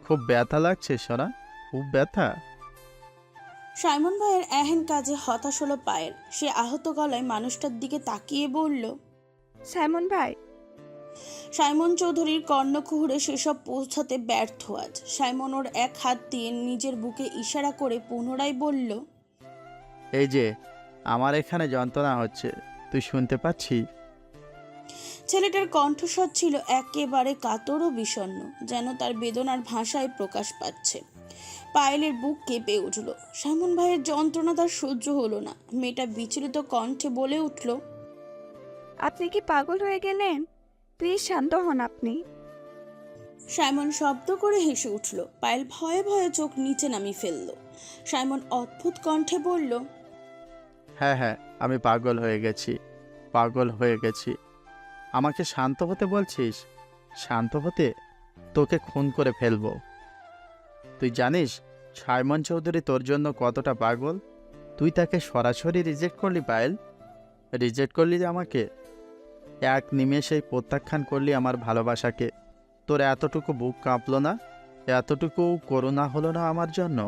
খুব ব্যথা লাগছে সোনা, খুব ব্যথা। সাইমন ভাইয়ের এহেন কাজে হতাশ হলো পায়েল। সে আহত গলায় মানুষটার দিকে তাকিয়ে বলল, সাইমন ভাই। সাইমন চৌধুরীর কর্ণকুহরে সেসব পৌঁছাতে ব্যর্থ আজ। সাইমন ওর এক হাত দিয়ে নিজের বুকে ইশারা করে পুনরায় বলল, এই যে আমার এখানে যন্ত্রণা হচ্ছে, তুই শুনতে পাচ্ছিস? ছেলেটার কণ্ঠস্বর ছিল একেবারে কাতর ও বিষণ্ণ, যেন তার বেদনার ভাষায় প্রকাশ পাচ্ছে। পায়েলের বুক কেঁপে উঠল। সাইমন ভাইয়ের যন্ত্রণা তার সহ্য হলো না। মেয়েটা বিচলিত কণ্ঠে বলে উঠল, আপনি কি পাগল হয়ে গেলেন? প্লিজ শান্ত হন আপনি। সাইমন শব্দ করে হেসে উঠল। পায়েল ভয়ে ভয়ে চোখ নিচে নামিয়ে ফেলল। সাইমন অদ্ভুত কণ্ঠে বলল, হ্যাঁ হ্যাঁ, আমি পাগল হয়ে গেছি, পাগল হয়ে গেছি। আমাকে শান্ত হতে বলছিস? শান্ত হতে তোকে খুন করে ফেলবো। তুই জানিস সাইমন চৌধুরী তোর জন্য কতটা পাগল? তুই তাকে সরাসরি রিজেক্ট করলি পায়েল, রিজেক্ট করলি আমাকে। এক নিমেষেই প্রত্যাখ্যান করলি আমার ভালোবাসাকে। তোর এতটুকু বুক কাঁপলো না? এতটুকু করুণা হলো না আমার জন্য?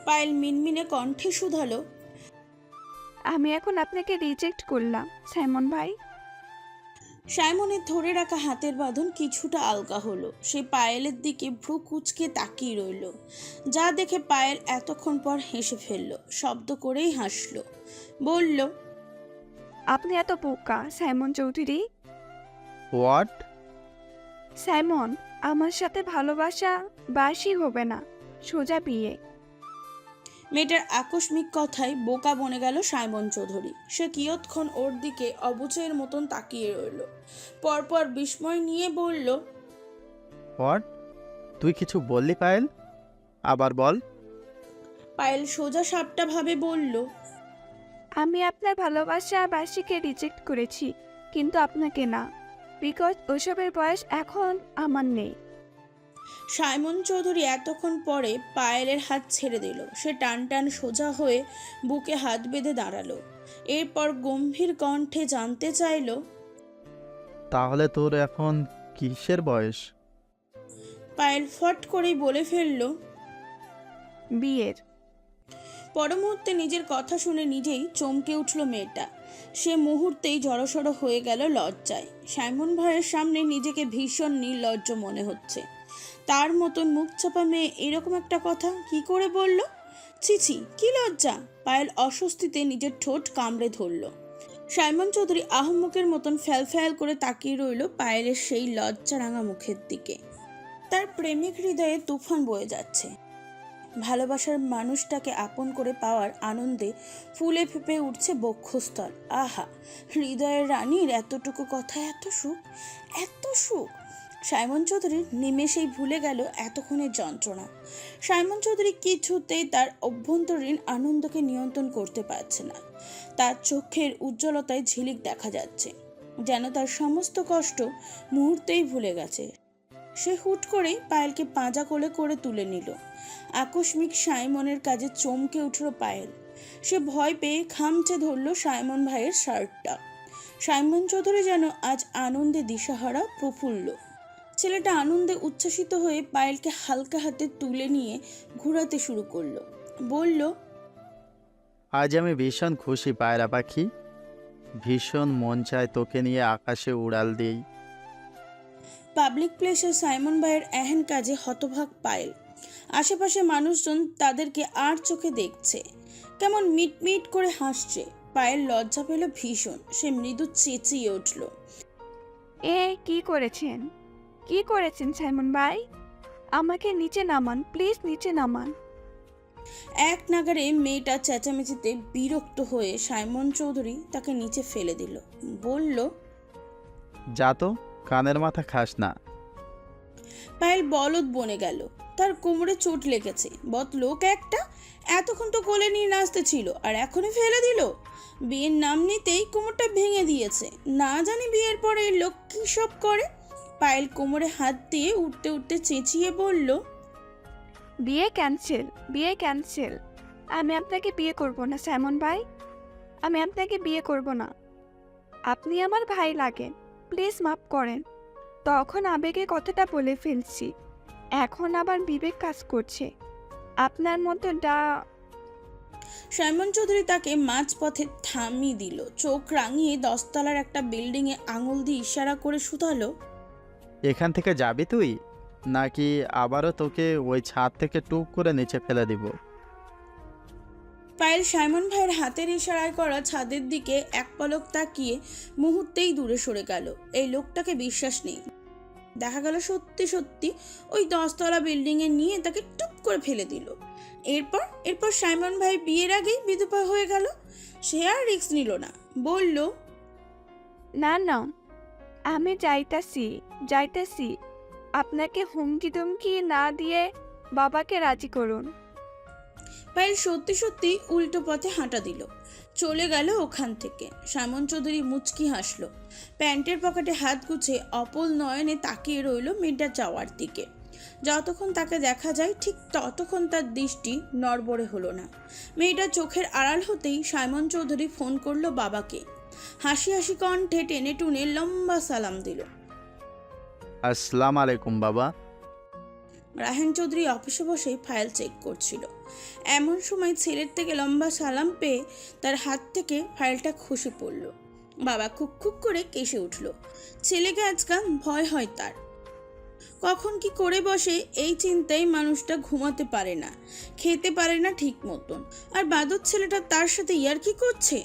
পায়েল মিনমিনে কণ্ঠে শুধালো, আমি এখন আপনাকে রিজেক্ট করলাম সাইমন ভাই। সাইমনের ধরে রাখা হাতের বাঁধন কিছুটা আলগা হলো। সে পায়েলের দিকে ভ্রু কুঁচকে তাকিয়ে রইল, যা দেখে পায়েল এতক্ষণ পর হেসে ফেলল। শব্দ করেই হাসল, বলল, আপনি এত বোকা সাইমন চৌধুরী। হোয়াট? সাইমন, আমার সাথে ভালোবাসা বাসই হবে না, সোজা বিয়ে। মেয়েটার আকস্মিক কথায় বোকা বনে গেল সাইমন চৌধুরী। সে কিয়ৎক্ষণ ওর দিকে অবচয়ের মতন তাকিয়ে রইল, পরপর বিস্ময় নিয়ে বলল, হোয়াট? তুই কিছু বললি পায়েল? আবার বল। পায়েল সোজা সাপটা ভাবে বলল, আমি আপনার ভালোবাসা বাসীকে রিজেক্ট করেছি, কিন্তু আপনাকে না, বিকজ ওসবের বয়স এখন আমার নেই। সাইমন চৌধুরী এতক্ষণ পরে পায়েলের হাত ছেড়ে দিল। সে টান টান সোজা হয়ে বুকে হাত বেঁধে দাঁড়ালো। এরপর গম্ভীর কণ্ঠে জানতে চাইল, তাহলে তোর এখন কিসের বয়স? পায়েল ফট করেই বলে ফেলল, বিয়ের। পর মুহূর্তে নিজের কথা শুনে নিজেই চমকে উঠল মেয়েটা। সে মুহূর্তেই জড়সড় হয়ে গেল লজ্জায়। সাইমন ভাইয়ের সামনে নিজেকে ভীষণ নির্লজ্জ মনে হচ্ছে। তার মতন মুখ চাপা মেয়ে এরকম একটা কথা কি করে বলল? ছিছি, কি লজ্জা! পায়েল অস্বস্তিতে নিজের ঠোঁট কামড়ে ধরল। সাইমন চৌধুরী আহম্মকের মতন ফ্যাল ফ্যাল করে তাকিয়ে রইল পায়েলের সেই লজ্জারাঙা মুখের দিকে। তার প্রেমিক হৃদয়ে তুফান বয়ে যাচ্ছে। ভালোবাসার মানুষটাকে আপন করে পাওয়ার আনন্দে ফুলে ফেঁপে উঠছে বক্ষস্থল। আহা, হৃদয়ের রানীর এতটুকু কথা, এত সুখ, এত সুখ! সাইমন চৌধুরী নিমেষেই ভুলে গেল এতক্ষণের যন্ত্রণা। সাইমন চৌধুরী কিছুতেই তার অভ্যন্তরীণ আনন্দকে নিয়ন্ত্রণ করতে পারছে না। তার চোখের উজ্জ্বলতায় ঝিলিক দেখা যাচ্ছে, যেন তার সমস্ত কষ্ট মুহূর্তেই ভুলে গেছে। সে হুট করেই পায়েলকে পাঁজা কোলে করে তুলে নিল। আকস্মিক সাইমনের কাজে চমকে উঠল পায়েল। সে ভয় পেয়ে খামচে ধরল সাইমন ভাইয়ের শার্টটা। সাইমন চৌধুরী যেন আজ আনন্দে দিশাহারা, প্রফুল্ল। ছেলেটা আনন্দে উচ্ছ্বাসিত হয়ে পায়েলকে হালকা হাতে তুলে নিয়ে ঘোরাতে শুরু করলো। বলল, আজ আমি ভীষণ খুশি পায়রা পাখি, ভীষণ মন চায় তোকে নিয়ে আকাশে উড়াল দিই। পাবলিক প্লেসে সাইমন ভাইয়ের এহেন কাজে হতভাগ পায়েল। আশেপাশে মানুষজন তাদেরকে আর চোখে দেখছে, কেমন মিটমিট করে হাসছে। পায়েল লজ্জা পেল ভীষণ। সে মৃদু চেঁচিয়ে উঠল, এ কি করেছেন? কি করেছেন সাইমন ভাই? আমাকে নিচে নামান প্লিজ, নিচে নামান। এক নাগারে মেয়েটা চেঁচামেচিতে বিরক্ত হয়ে সাইমন চৌধুরী তাকে নিচে ফেলে দিল। বলল, যা তো, কানের মাথা খাস না। পায়েল বলদ বনে গেল। তার কোমরে চোট লেগেছে। বদলোক একটা, এতক্ষণ তো কোলে নিয়ে নাচতে ছিল, আর এখনই ফেলে দিল। বিয়ের নাম নিতেই কোমরটা ভেঙে দিয়েছে। না জানি বিয়ের পরে এই লোক কী সব করে। পায়েল কোমরে হাত দিয়ে উঠতে উঠতে চেঁচিয়ে বলল, বিয়ে ক্যান্সেল, বিয়ে ক্যান্সেল। আমি আপনাকে বিয়ে করব না সাইমন ভাই, আমি আপনাকে বিয়ে করব না। আপনি আমার ভাই লাগেন, প্লিজ মাফ করেন। তখন আবেগে কথাটা বলে ফেলছি। এখন আবার বিবেক কাজ করছে। আপনার মতো সাইমন চৌধুরী তাকে মাঝপথে থামিয়ে দিল। চোখ রাঙিয়ে 10 তলার একটা বিল্ডিংয়ে আঙুল দিয়ে ইশারা করে শুধালো, এখান থেকে যাবি তুই, নাকি আবারও তোকে ওই ছাদ থেকে টুক করে নিচে ফেলে দিব? পায়েল সাইমন ভাইয়ের হাতের ইশারায় করা ছাদের দিকে এক পলক তাকিয়ে মুহূর্তেই দূরে সরে গেল। এই লোকটাকে বিশ্বাস নেই। দেখা গেল সত্যি সত্যি ওই 10 তলা বিল্ডিংয়ে নিয়ে তাকে টুপ করে ফেলে দিল। এরপর সাইমন ভাই বিয়ের আগেই বিধবা হয়ে গেল। সে আর রিস্ক নিল না, বলল, না না, আমি যাইতাছি। আপনাকে হুমকি তুমকি না দিয়ে বাবাকে রাজি করুন। পায়েল সত্যি সত্যি উল্টো পথে হাঁটা দিল, চলে গেল ওখান থেকে। সাইমন চৌধুরী মুচকি হাসলো, প্যান্টের পকেটে হাত গুছে অপল নয়নে তাকিয়ে রইল মেয়েটার যাওয়ার দিকে। যতক্ষণ তাকে দেখা যায় ঠিক ততক্ষণ তার দৃষ্টি নড়বড়ে হলো না। মেয়েটার চোখের আড়াল হতেই সাইমন চৌধুরী ফোন করলো বাবাকে। হাসি হাসি কণ্ঠে টেনে টুনে লম্বা সালাম দিল। আসসালামু আলাইকুম বাবা। রায়হান চৌধুরী অফিসে বসেই ফাইল চেক করছিল। এমন সময় ছেলের থেকে লম্বা সালাম পেয়ে তার হাত থেকে ফাইলটা খসে পড়ল। বাবা খুব খুব করে কেসে উঠল। ছেলেকে আজকাল ভয় হয় তার। কখন কি করে বসে এই চিন্তায় মানুষটা ঘুমাতে পারে না, খেতে পারে না ঠিক মতন। আর বাদর ছেলেটা তার সাথে ইয়ার্কি করছে।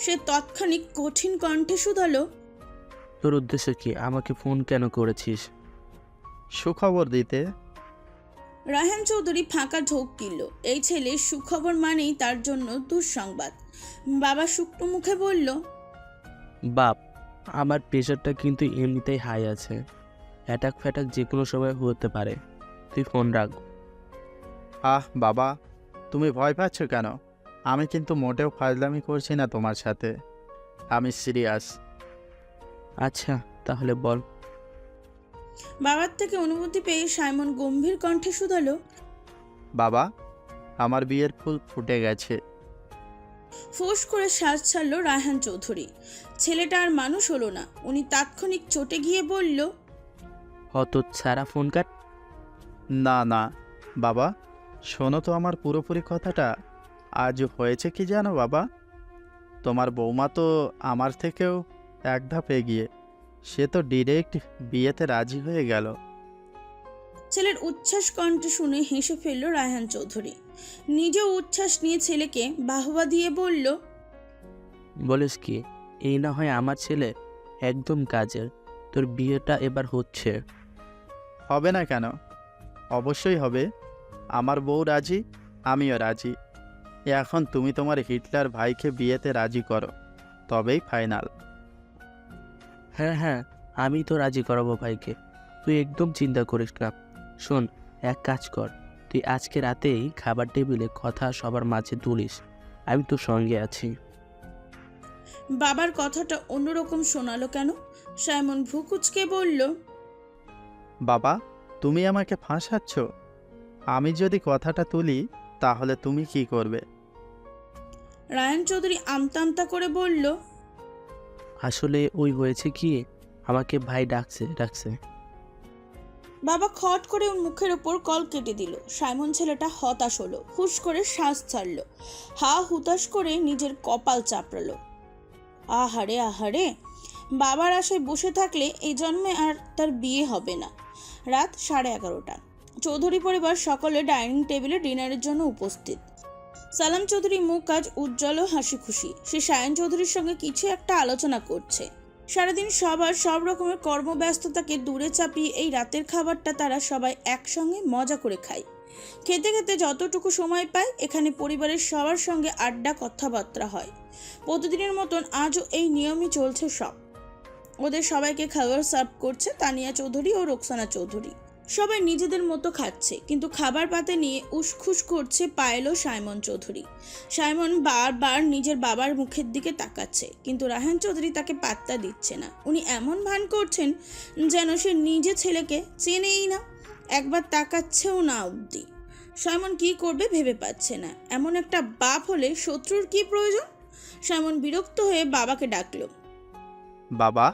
সে তৎক্ষণিক কঠিন কণ্ঠে শুধালো, তোর উদ্দেশ্য কি? আমাকে ফোন কেন করেছিস? সুখবর দিতে। রায়হান চৌধুরী ফাঁকা ঢোক কিনল। এই ছেলের সুখবর মানেই তার জন্য দুঃসংবাদ। বাবা শুকনো মুখে বলল, বাপ, আমার প্রেশারটা কিন্তু এমনিতেই হাই আছে। অ্যাটাক ফ্যাটাক যে কোনো সময় হতে পারে। তুই ফোন রাখ। বাবা, তুমি ভয় পাচ্ছ কেন? আমি কিন্তু মোটেও ফাজলামি করছি না তোমার সাথে, আমি সিরিয়াস। আচ্ছা তাহলে বল। বাবার থেকে অনুমতি পেয়ে সাইমন গম্ভীর কণ্ঠে শুধালো, বাবা, আমার বিয়ের ফুল ফুটে গেছে। ফোঁস করে শ্বাস ছাড়ল রায়হান চৌধুরী। ছেলেটা আর মানুষ হলো না। উনি তাৎক্ষণিক চটে গিয়ে বলল, হত ছাড়া ফোন কাট। না না বাবা, শোনো তো আমার পুরোপুরি কথাটা। আজ হয়েছে কি জানো বাবা, তোমার বৌমা তো আমার থেকেও এক ধাপ এগিয়ে। সে তো ডিরেক্ট বিয়েতে রাজি হয়ে গেল। ছেলের উচ্ছ্বাস কণ্ঠ শুনে হেসে ফেলল রায়হান চৌধুরী। নিজেও উচ্ছ্বাস নিয়ে ছেলেকে বাহবা দিয়ে বলল, বলিস কি? এই না হয় আমার ছেলে, একদম কাজের। তোর বিয়েটা এবার হচ্ছে। হবে না কেন? অবশ্যই হবে। আমার বউ রাজি, আমিও রাজি। এখন তুমি তোমার হিটলার ভাইকে বিয়েতে রাজি করো, তবেই ফাইনাল। হ্যাঁ হ্যাঁ, আমি তো রাজি করাবো ভাইকে। তুই একদম চিন্তা করিস না। শোন, এক কাজ কর, তুই আজকে রাতেই খাবার টেবিলে কথা সবার মাঝে তুলিস। আমি তোর সঙ্গে আছি। বাবার কথাটা অন্যরকম শোনালো কেন? সাইমন ভ্রুকুচকে বলল, বাবা, তুমি আমাকে ফাঁসাচ্ছ? আমি যদি কথাটা তুলি তাহলে তুমি কি করবে? রায়হান চৌধুরী আমতা আমতা করে বলল, আসলে ওই হয়েছে কি, আমাকে ভাই ডাকছে। বাবা খট করে ওর মুখের ওপর কল কেটে দিল। সাইমন ছেলেটা হতাশ হলো, হুশ করে শ্বাস ছাড়ল, হুতাশ করে নিজের কপাল চাপড়ালো। আহারে আহারে, বাবার আশায় বসে থাকলে এই জন্মে আর তার বিয়ে হবে না। রাত 11:30। চৌধুরী পরিবার সকলে ডাইনিং টেবিলে ডিনারের জন্য উপস্থিত। সালাম চৌধুরী মুখ আজ উজ্জ্বল ও হাসি খুশি। সে সায়ন চৌধুরীর সঙ্গে কিছু একটা আলোচনা করছে। সারাদিন সবার সব রকমের কর্মব্যস্ততাকে দূরে চাপিয়ে এই রাতের খাবারটা তারা সবাই একসঙ্গে মজা করে খায়। খেতে খেতে যতটুকু সময় পায় এখানে পরিবারের সবার সঙ্গে আড্ডা কথাবার্তা হয়। প্রতিদিনের মতন আজও এই নিয়মই চলছে সব। ওদের সবাইকে খাবার সার্ভ করছে তানিয়া চৌধুরী ও রোকসানা চৌধুরী। সবাই নিজেদের মতো খাচ্ছে, কিন্তু খাবার পাতে নিয়ে উসখুস করছে পায়েল ও সাইমন চৌধুরী। সাইমন বারবার নিজের বাবার মুখের দিকে তাকাচ্ছে, কিন্তু রায়হান চৌধুরী তাকে পাত্তা দিচ্ছে না। উনি এমন ভান করছেন যেন সে নিজে ছেলেকে চেনেই না, একবার তাকাচ্ছেও না অবধি। সাইমন কি করবে ভেবে পাচ্ছে না। এমন একটা বাপ হলে শত্রুর কি প্রয়োজন? সাইমন বিরক্ত হয়ে বাবাকে ডাকলো। বাবা।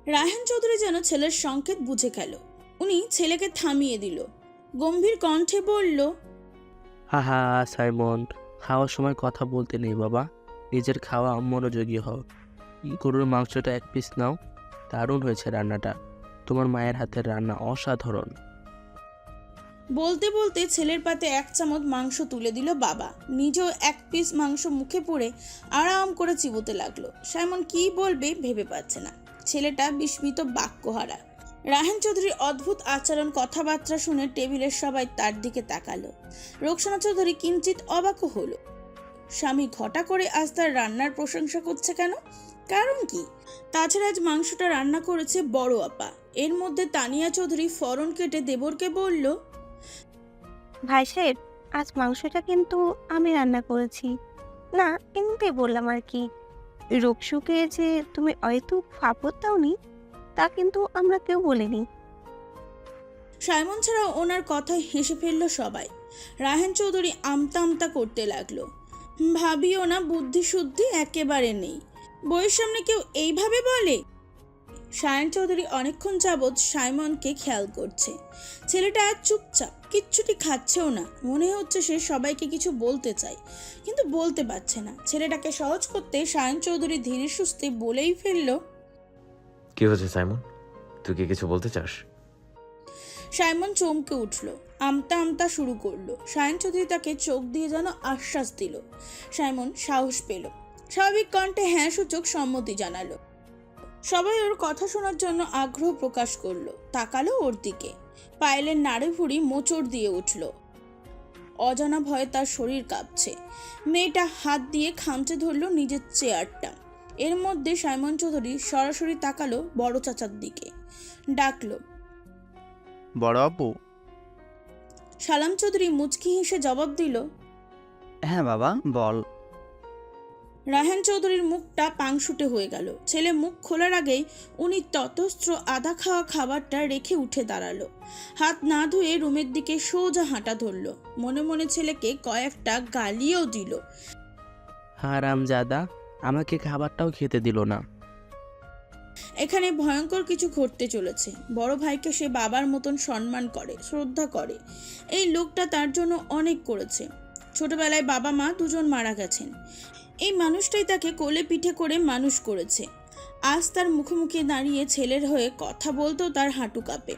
রায়হান চৌধুরী যেন ছেলের সংকেত বুঝে গেল। উনি ছেলেকে থামিয়ে দিল, গম্ভীর কণ্ঠে বলল, হা হা সাইমন, খাওয়ার সময় কথা বলতে নেই বাবা, নিজের খাওয়া মনোযোগী হও। গরুর মাংসটা 1 পিস নাও, দারুণ হয়েছে রান্নাটা, তোমার মায়ের হাতের রান্না অসাধারণ। বলতে বলতে ছেলের পাতে 1 চামচ মাংস তুলে দিল বাবা, নিজেও 1 পিস মাংস মুখে পুরে আরাম করে চিবোতে লাগলো। সাইমন কি বলবে ভেবে পাচ্ছে না, ছেলেটা বিস্মিত বাক্যহারা। রায়হান চৌধুরীর অদ্ভুত আচরণ কথাবার্তা শুনে টেবিলের সবাই তার দিকে তাকালো। রোকসানা চৌধুরী কিঞ্চিত অবাক হলো, স্বামী ঘটা করে আজ তার রান্নার প্রশংসা করছে কেন, কারণ কি? তাছাড়া আজ মাংসটা রান্না করেছে বড় আপা। এর মধ্যে তানিয়া চৌধুরী ফরন কেটে দেবরকে বলল, ভাই সাহেব, আজ মাংসটা কিন্তু আমি রান্না করেছি। না, এমনিতেই বললাম আর কি। রূপসুকে যে তুমি হয়তো ফাপড় দাওনি, তা কিন্তু আমরা কেউ বলিনি। সাইমন ছাড়াও ওনার কথায় হেসে ফেলল সবাই। রায়হান চৌধুরী আমতা আমতা করতে লাগলো, ভাবিও না বুদ্ধি শুদ্ধি একেবারে নেই, বইয়ের সামনে কেউ এইভাবে বলে? সায়ন চৌধুরী অনেকক্ষণ যাবৎ সাইমনকে খেয়াল করছে। ছেলেটা আজ চুপচাপ, কিচ্ছুটি খাচ্ছেও না, মনে হচ্ছে সে সবাইকে কিছু বলতে চায় কিন্তু বলতে পারছে না। ছেলেটাকে সহজ করতে সায়ন চৌধুরী ধীরে সুস্থে বলেই ফেলল, কি হয়েছে সাইমন, তুই কি কিছু বলতে চাস? সাইমন চমকে উঠল, আমতা আমতা শুরু করলো। সায়ন চৌধুরী তাকে চোখ দিয়ে যেন আশ্বাস দিল। সাইমন সাহস পেল, স্বাভাবিক কণ্ঠে হ্যাঁ সূচক সম্মতি জানালো। সবাই ওর কথা শোনার জন্য আগ্রহ প্রকাশ করলো, তাকালো ওর দিকে। পায়েলের নাড়ে ভুড়ি মোচড় দিয়ে উঠল, অজানা ভয়ে তার শরীর কাঁপছে। মেয়েটা হাত দিয়ে খামচে ধরলো নিজের চেয়ারটা। এর মধ্যে সাইমন চৌধুরী সরাসরি তাকালো বড় চাচার দিকে, ডাকলো, বড় আব্বু। সালাম চৌধুরী মুচকি হেসে জবাব দিল, হ্যাঁ বাবা বল। রায়হান চৌধুরীর মুখটা পাংশুটে হয়ে গেল। ছেলে মুখ খোলার আগেই উনি ততস্ত্র আধা খাওয়া খাবারটা রেখে উঠে দাঁড়ালো। হাত না ধুয়ে রুমের দিকে সোজা হাঁটা ধরলো। মনে মনে ছেলেকে কয়েকটা গালিও দিল। হারামজাদা, আমাকে খাবারটাও খেতে দিল না। এখানে ভয়ঙ্কর কিছু ঘটতে চলেছে। বড় ভাইকে সে বাবার মতন সম্মান করে, শ্রদ্ধা করে। এই লোকটা তার জন্য অনেক করেছে। ছোটবেলায় বাবা মা দুজন মারা গেছেন। এই মানুষটাই তাকে কোলে পিঠে করে মানুষ করেছে। আজ তার মুখোমুখি দাঁড়িয়ে ছেলের হয়ে কথা বলতেও তার হাঁটু কাঁপে।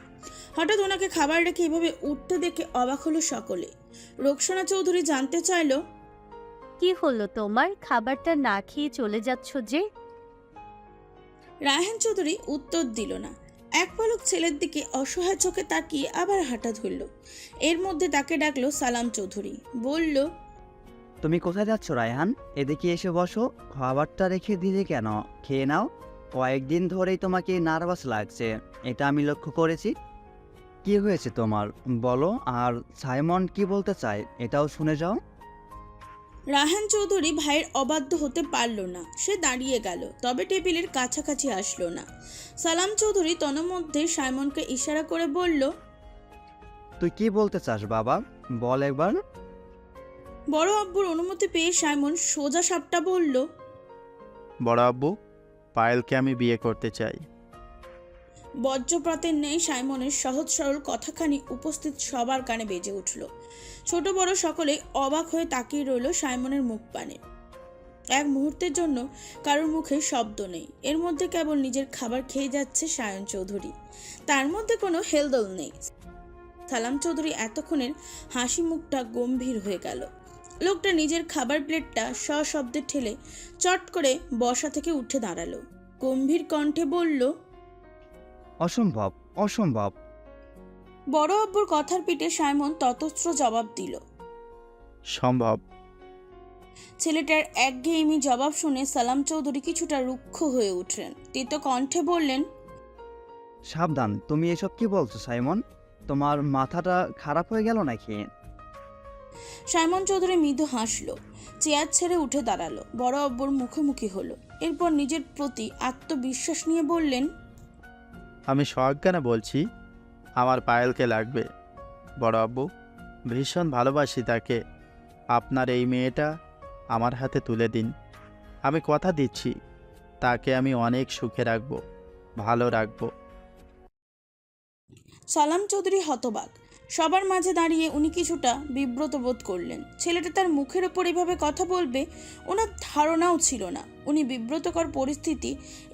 হঠাৎ ওনাকে খাবার রেখে এভাবে উঠতে দেখে অবাক হলো সকলে। রোকসানা চৌধুরী জানতে চাইল, কি হলো তোমার, খাবারটা না খেয়ে চলে যাচ্ছ যে? রায়হান চৌধুরী উত্তর দিল না। এক পলক ছেলের দিকে অসহায় চোখে তাকিয়ে আবার হাঁটা ধরল। এর মধ্যে তাকে ডাকলো সালাম চৌধুরী, বলল, তুমি কোথায় যাচ্ছ রায়হান? এদিকে এসে বসো। খাবারটা রেখে দিলে কেন? খেয়ে নাও। কয়েকদিন ধরেই তোমাকে নার্ভাস লাগছে, এটা আমি লক্ষ্য করেছি। কি হয়েছে তোমার বলো, আর সাইমন কি বলতে চায় এটাও শুনে যাও। রায়হান চৌধুরী ভাইয়ের অবাধ্য হতে পারল না। সে দাঁড়িয়ে গেল, তবে টেবিলের কাছাকাছি আসলো না। সালাম চৌধুরী তন্মধ্যে সাইমনকে ইশারা করে বলল, তুই কি বলতে চাস বাবা, বল একবার। বড় আব্বুর অনুমতি পেয়ে সাইমন সোজা সাপটা বলল, বড় আব্বু, পায়েলকে আমি বিয়ে করতে চাই। বজ্রপাতের নেই সাইমনের সহজ সরল কথাখানি উপস্থিত সবার কানে বেজে উঠল। ছোট বড় সকলে অবাক হয়ে তাকিয়ে রইল সাইমনের মুখ পানে। এক মুহূর্তের জন্য কারোর মুখে শব্দ নেই। এর মধ্যে কেবল নিজের খাবার খেয়ে যাচ্ছে সায়ন চৌধুরী, তার মধ্যে কোনো হেলদোল নেই। সালাম চৌধুরী এতক্ষণের হাসি মুখটা গম্ভীর হয়ে গেল। লোকটা নিজের খাবার প্লেটটা সশব্দে ঠেলে চট করে বসা থেকে উঠে দাঁড়ালো, গম্ভীর কণ্ঠে বলল, অসম্ভব, অসম্ভব। বড় আব্বুর কথার পিঠে সাইমন ততস্ত্র জবাব দিল। সম্ভব। ছেলেটার একঘেয়েমি জবাব শুনে সালাম চৌধুরী কিছুটা রুক্ষ হয়ে উঠলেন। তিতো কণ্ঠে বললেন, সাবধান, তুমি এসব কি বলছো সাইমন? তোমার মাথাটা খারাপ হয়ে গেল নাকি? সাইমন চৌধুরী মৃদু হাসলো, চেয়ার ছেড়ে উঠে দাঁড়ালো, বড় আব্বুর মুখোমুখি হলো। এরপর নিজের প্রতি আত্মবিশ্বাস নিয়ে বললেন, আমি সজ্ঞানে বলছি, আমার পায়েলকে লাগবে বড় আব্বু। ভীষণ ভালোবাসি তাকে। আপনার এই মেয়েটা আমার হাতে তুলে দিন। আমি কথা দিচ্ছি, তাকে আমি অনেক সুখে রাখবো, ভালো রাখবো। সালাম চৌধুরী হতবাক। সবার মাঝে দাঁড়িয়ে উনি কিছুটা বিব্রত বোধ করলেন। ছেলেটা তার মুখের ওপর এভাবে কথা বলবে ওনার ধারণাও ছিল না। উনি বিব্রতকর পরিস্থিতি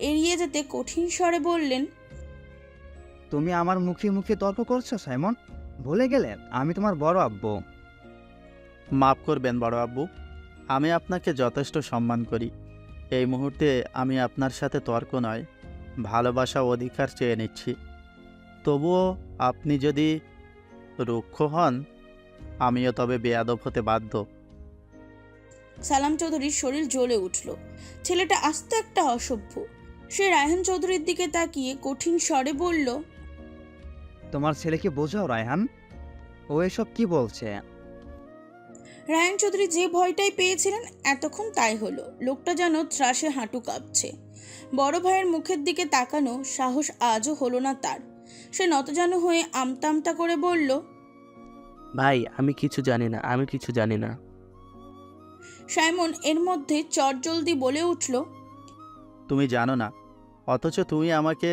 এড়িয়ে যেতে কঠিন স্বরে বললেন, তুমি আমার মুখে মুখে তর্ক করছো সাইমন? ভুলে গেলে আমি তোমার বড় আব্বু। মাফ করবেন বড় আব্বু, আমি আপনাকে যথেষ্ট সম্মান করি। এই মুহূর্তে আমি আপনার সাথে তর্ক নয়, ভালোবাসা অধিকার চেয়ে নিচ্ছি। তবুও আপনি যদি রুক্ষ হন, আমিও তবে বেয়াদব হতে বাধ্য। সালাম চৌধুরীর শরীর জ্বলে উঠল। ছেলেটা আস্ত একটা অসভ্য। সে রায়হান চৌধুরীর দিকে তাকিয়ে কঠিন স্বরে বলল, তোমার ছেলেকে বোঝাও রায়হান, ও এসব কি বলছে? রায়হান চৌধুরী যে ভয়টাই পেয়েছিলেন এতক্ষণ তাই হলো। লোকটা যেন ত্রাসে হাঁটু কাঁপছে। বড় ভাইয়ের মুখের দিকে তাকানো সাহস আজও হলো না তার। সে নতজানু হয়ে আমতা আমতা করে বলল, ভাই আমি কিছু জানি না, আমি কিছু জানি না। সাইমন এর মধ্যে চটজলদি বলে উঠল, তুমি জানো না, অথচ তুমি আমাকে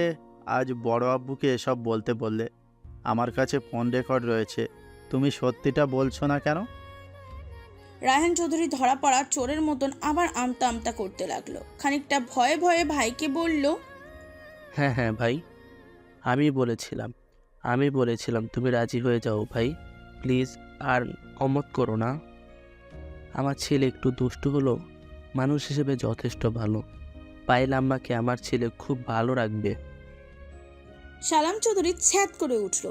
আজ বড় আব্বুকে এসব বলতে বললে। আমার কাছে ফোন রেকর্ড রয়েছে, তুমি সত্যিটা বলছো না কেন? রায়হান চৌধুরী ধরা পড়া চোরের মতন আবার আমতা আমতা করতে লাগলো। খানিকটা ভয়ে ভয়ে ভাইকে বলল, হ্যাঁ হ্যাঁ ভাই, আমি বলেছিলাম তুমি রাজি হয়ে যাও ভাই, প্লিজ আর অমত করো না। আমার ছেলে একটু দুষ্টু হলো, মানুষ হিসেবে যথেষ্ট ভালো। পায়েল আম্মাকে আমার ছেলে খুব ভালো রাখবে। সালাম চৌধুরী ছ্যাদ করে উঠল।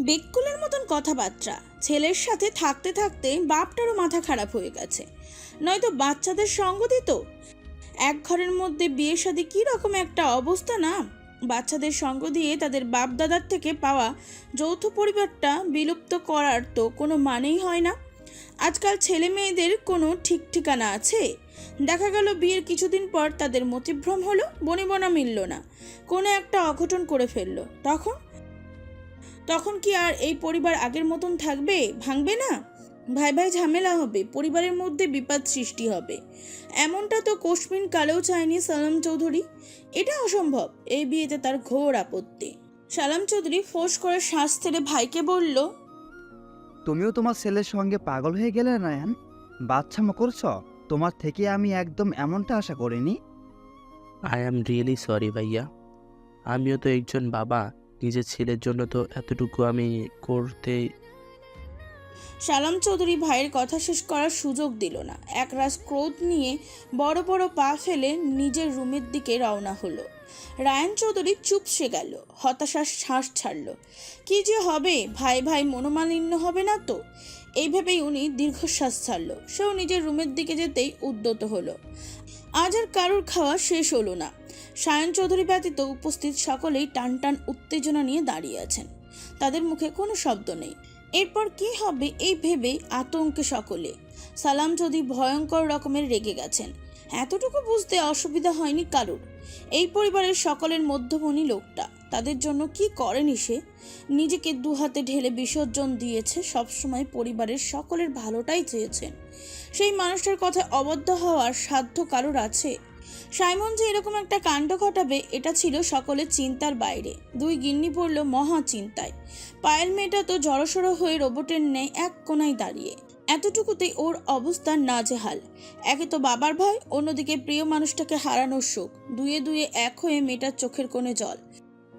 বেকুলের মতন কথাবার্তা। ছেলের সাথে থাকতে থাকতে বাপটারও মাথা খারাপ হয়ে গেছে। নয়তো বাচ্চাদের সঙ্গ দিত। এক ঘরের মধ্যে বিয়ে শাদী কী রকম একটা অবস্থা না। বাচ্চাদের সঙ্গ দিয়ে তাদের বাপ দাদার থেকে পাওয়া যৌথ পরিবারটা বিলুপ্ত করার তো কোনো মানেই হয় না। আজকাল ছেলে মেয়েদের কোনো ঠিক ঠিকানা আছে? দেখা গেল বিয়ের কিছুদিন পর তাদের মতিভ্রম হলো, বনিবনা মিলল না, কোনো একটা অঘটন করে ফেললো। তখন কি আর এই পরিবার আগের মতন থাকবে? ভাঙবে না? ভাই ভাই ঝামেলা হবে, পরিবারের মধ্যে বিপদ সৃষ্টি হবে। এমনটা তো কোশমিন কালেও চায়নি সালাম চৌধুরী। এটা অসম্ভব। এই বিয়েতে তার ঘোর আপত্তি। সালাম চৌধুরী ফোঁস করে শ্বাস ছেড়ে ভাইকে বলল, তুমিও তোমার ছেলের সঙ্গে পাগল হয়ে গেলে রায়হান? বাচ্চামো করছো? তোমার থেকে আমি একদম এমনটা আশা করিনি। আই অ্যাম রিয়েলি সরি ভাইয়া, আমিও তো একজন বাবা, নিজের ছেলের জন্য তো এতটুকু আমি করতে। সালাম চৌধুরী ভাইয়ের কথা শেষ করার সুযোগ দিল না। একরাশ ক্রোধ নিয়ে বড় বড় পা ফেলে নিজের রুমের দিকে রওনা হলো। রায়হান চৌধুরী চুপসে গেল, হতাশার শ্বাস ছাড়ল। কি যে হবে, ভাই ভাই মনোমালিন্য হবে না তো? এই ভেবেই উনি দীর্ঘশ্বাস ছাড়ল। সেও নিজের রুমের দিকে যেতেই উদ্যত হলো। আজ আর কারোর খাওয়া শেষ হলো না। সায়ন চৌধুরী ব্যতীত উপস্থিত সকলেই টান টান উত্তেজনা নিয়ে দাঁড়িয়ে আছেন। তাদের মুখে কোনো শব্দ নেই। এরপর কি হবে এই ভেবে আতঙ্কে সকলে। সালাম চৌধুরী ভয়ঙ্কর রকমের রেগে গেছেন। এতটুকু বুঝতে অসুবিধা হয়নি কারোর। এই পরিবারের সকলের মধ্যমণি লোকটা, তাদের জন্য কি করেনি সে? নিজেকে দুহাতে ঢেলে বিসর্জন দিয়েছে, সবসময় পরিবারের সকলের ভালোটাই চেয়েছেন। সেই মানুষটার কথা অবদ্ধ হওয়ার সাধ্য কারোর আছে? সাইমন যে এরকম একটা কাণ্ড ঘটাবে এটা ছিল সকলের চিন্তার বাইরে। দুই গিন্নি পড়ল মহা চিন্তায়। পায়েল মেয়েটা তো জড়সড় হয়ে রোবটের ন্যায় এক কোনায় দাঁড়িয়ে। এতটুকুতেই ওর অবস্থা নাজেহাল। একে তো বাবার ভয়, অন্যদিকে প্রিয় মানুষটাকে হারানোর শোক। দুয়ে দুয়ে এক হয়ে মেয়েটার চোখের কোণে জল।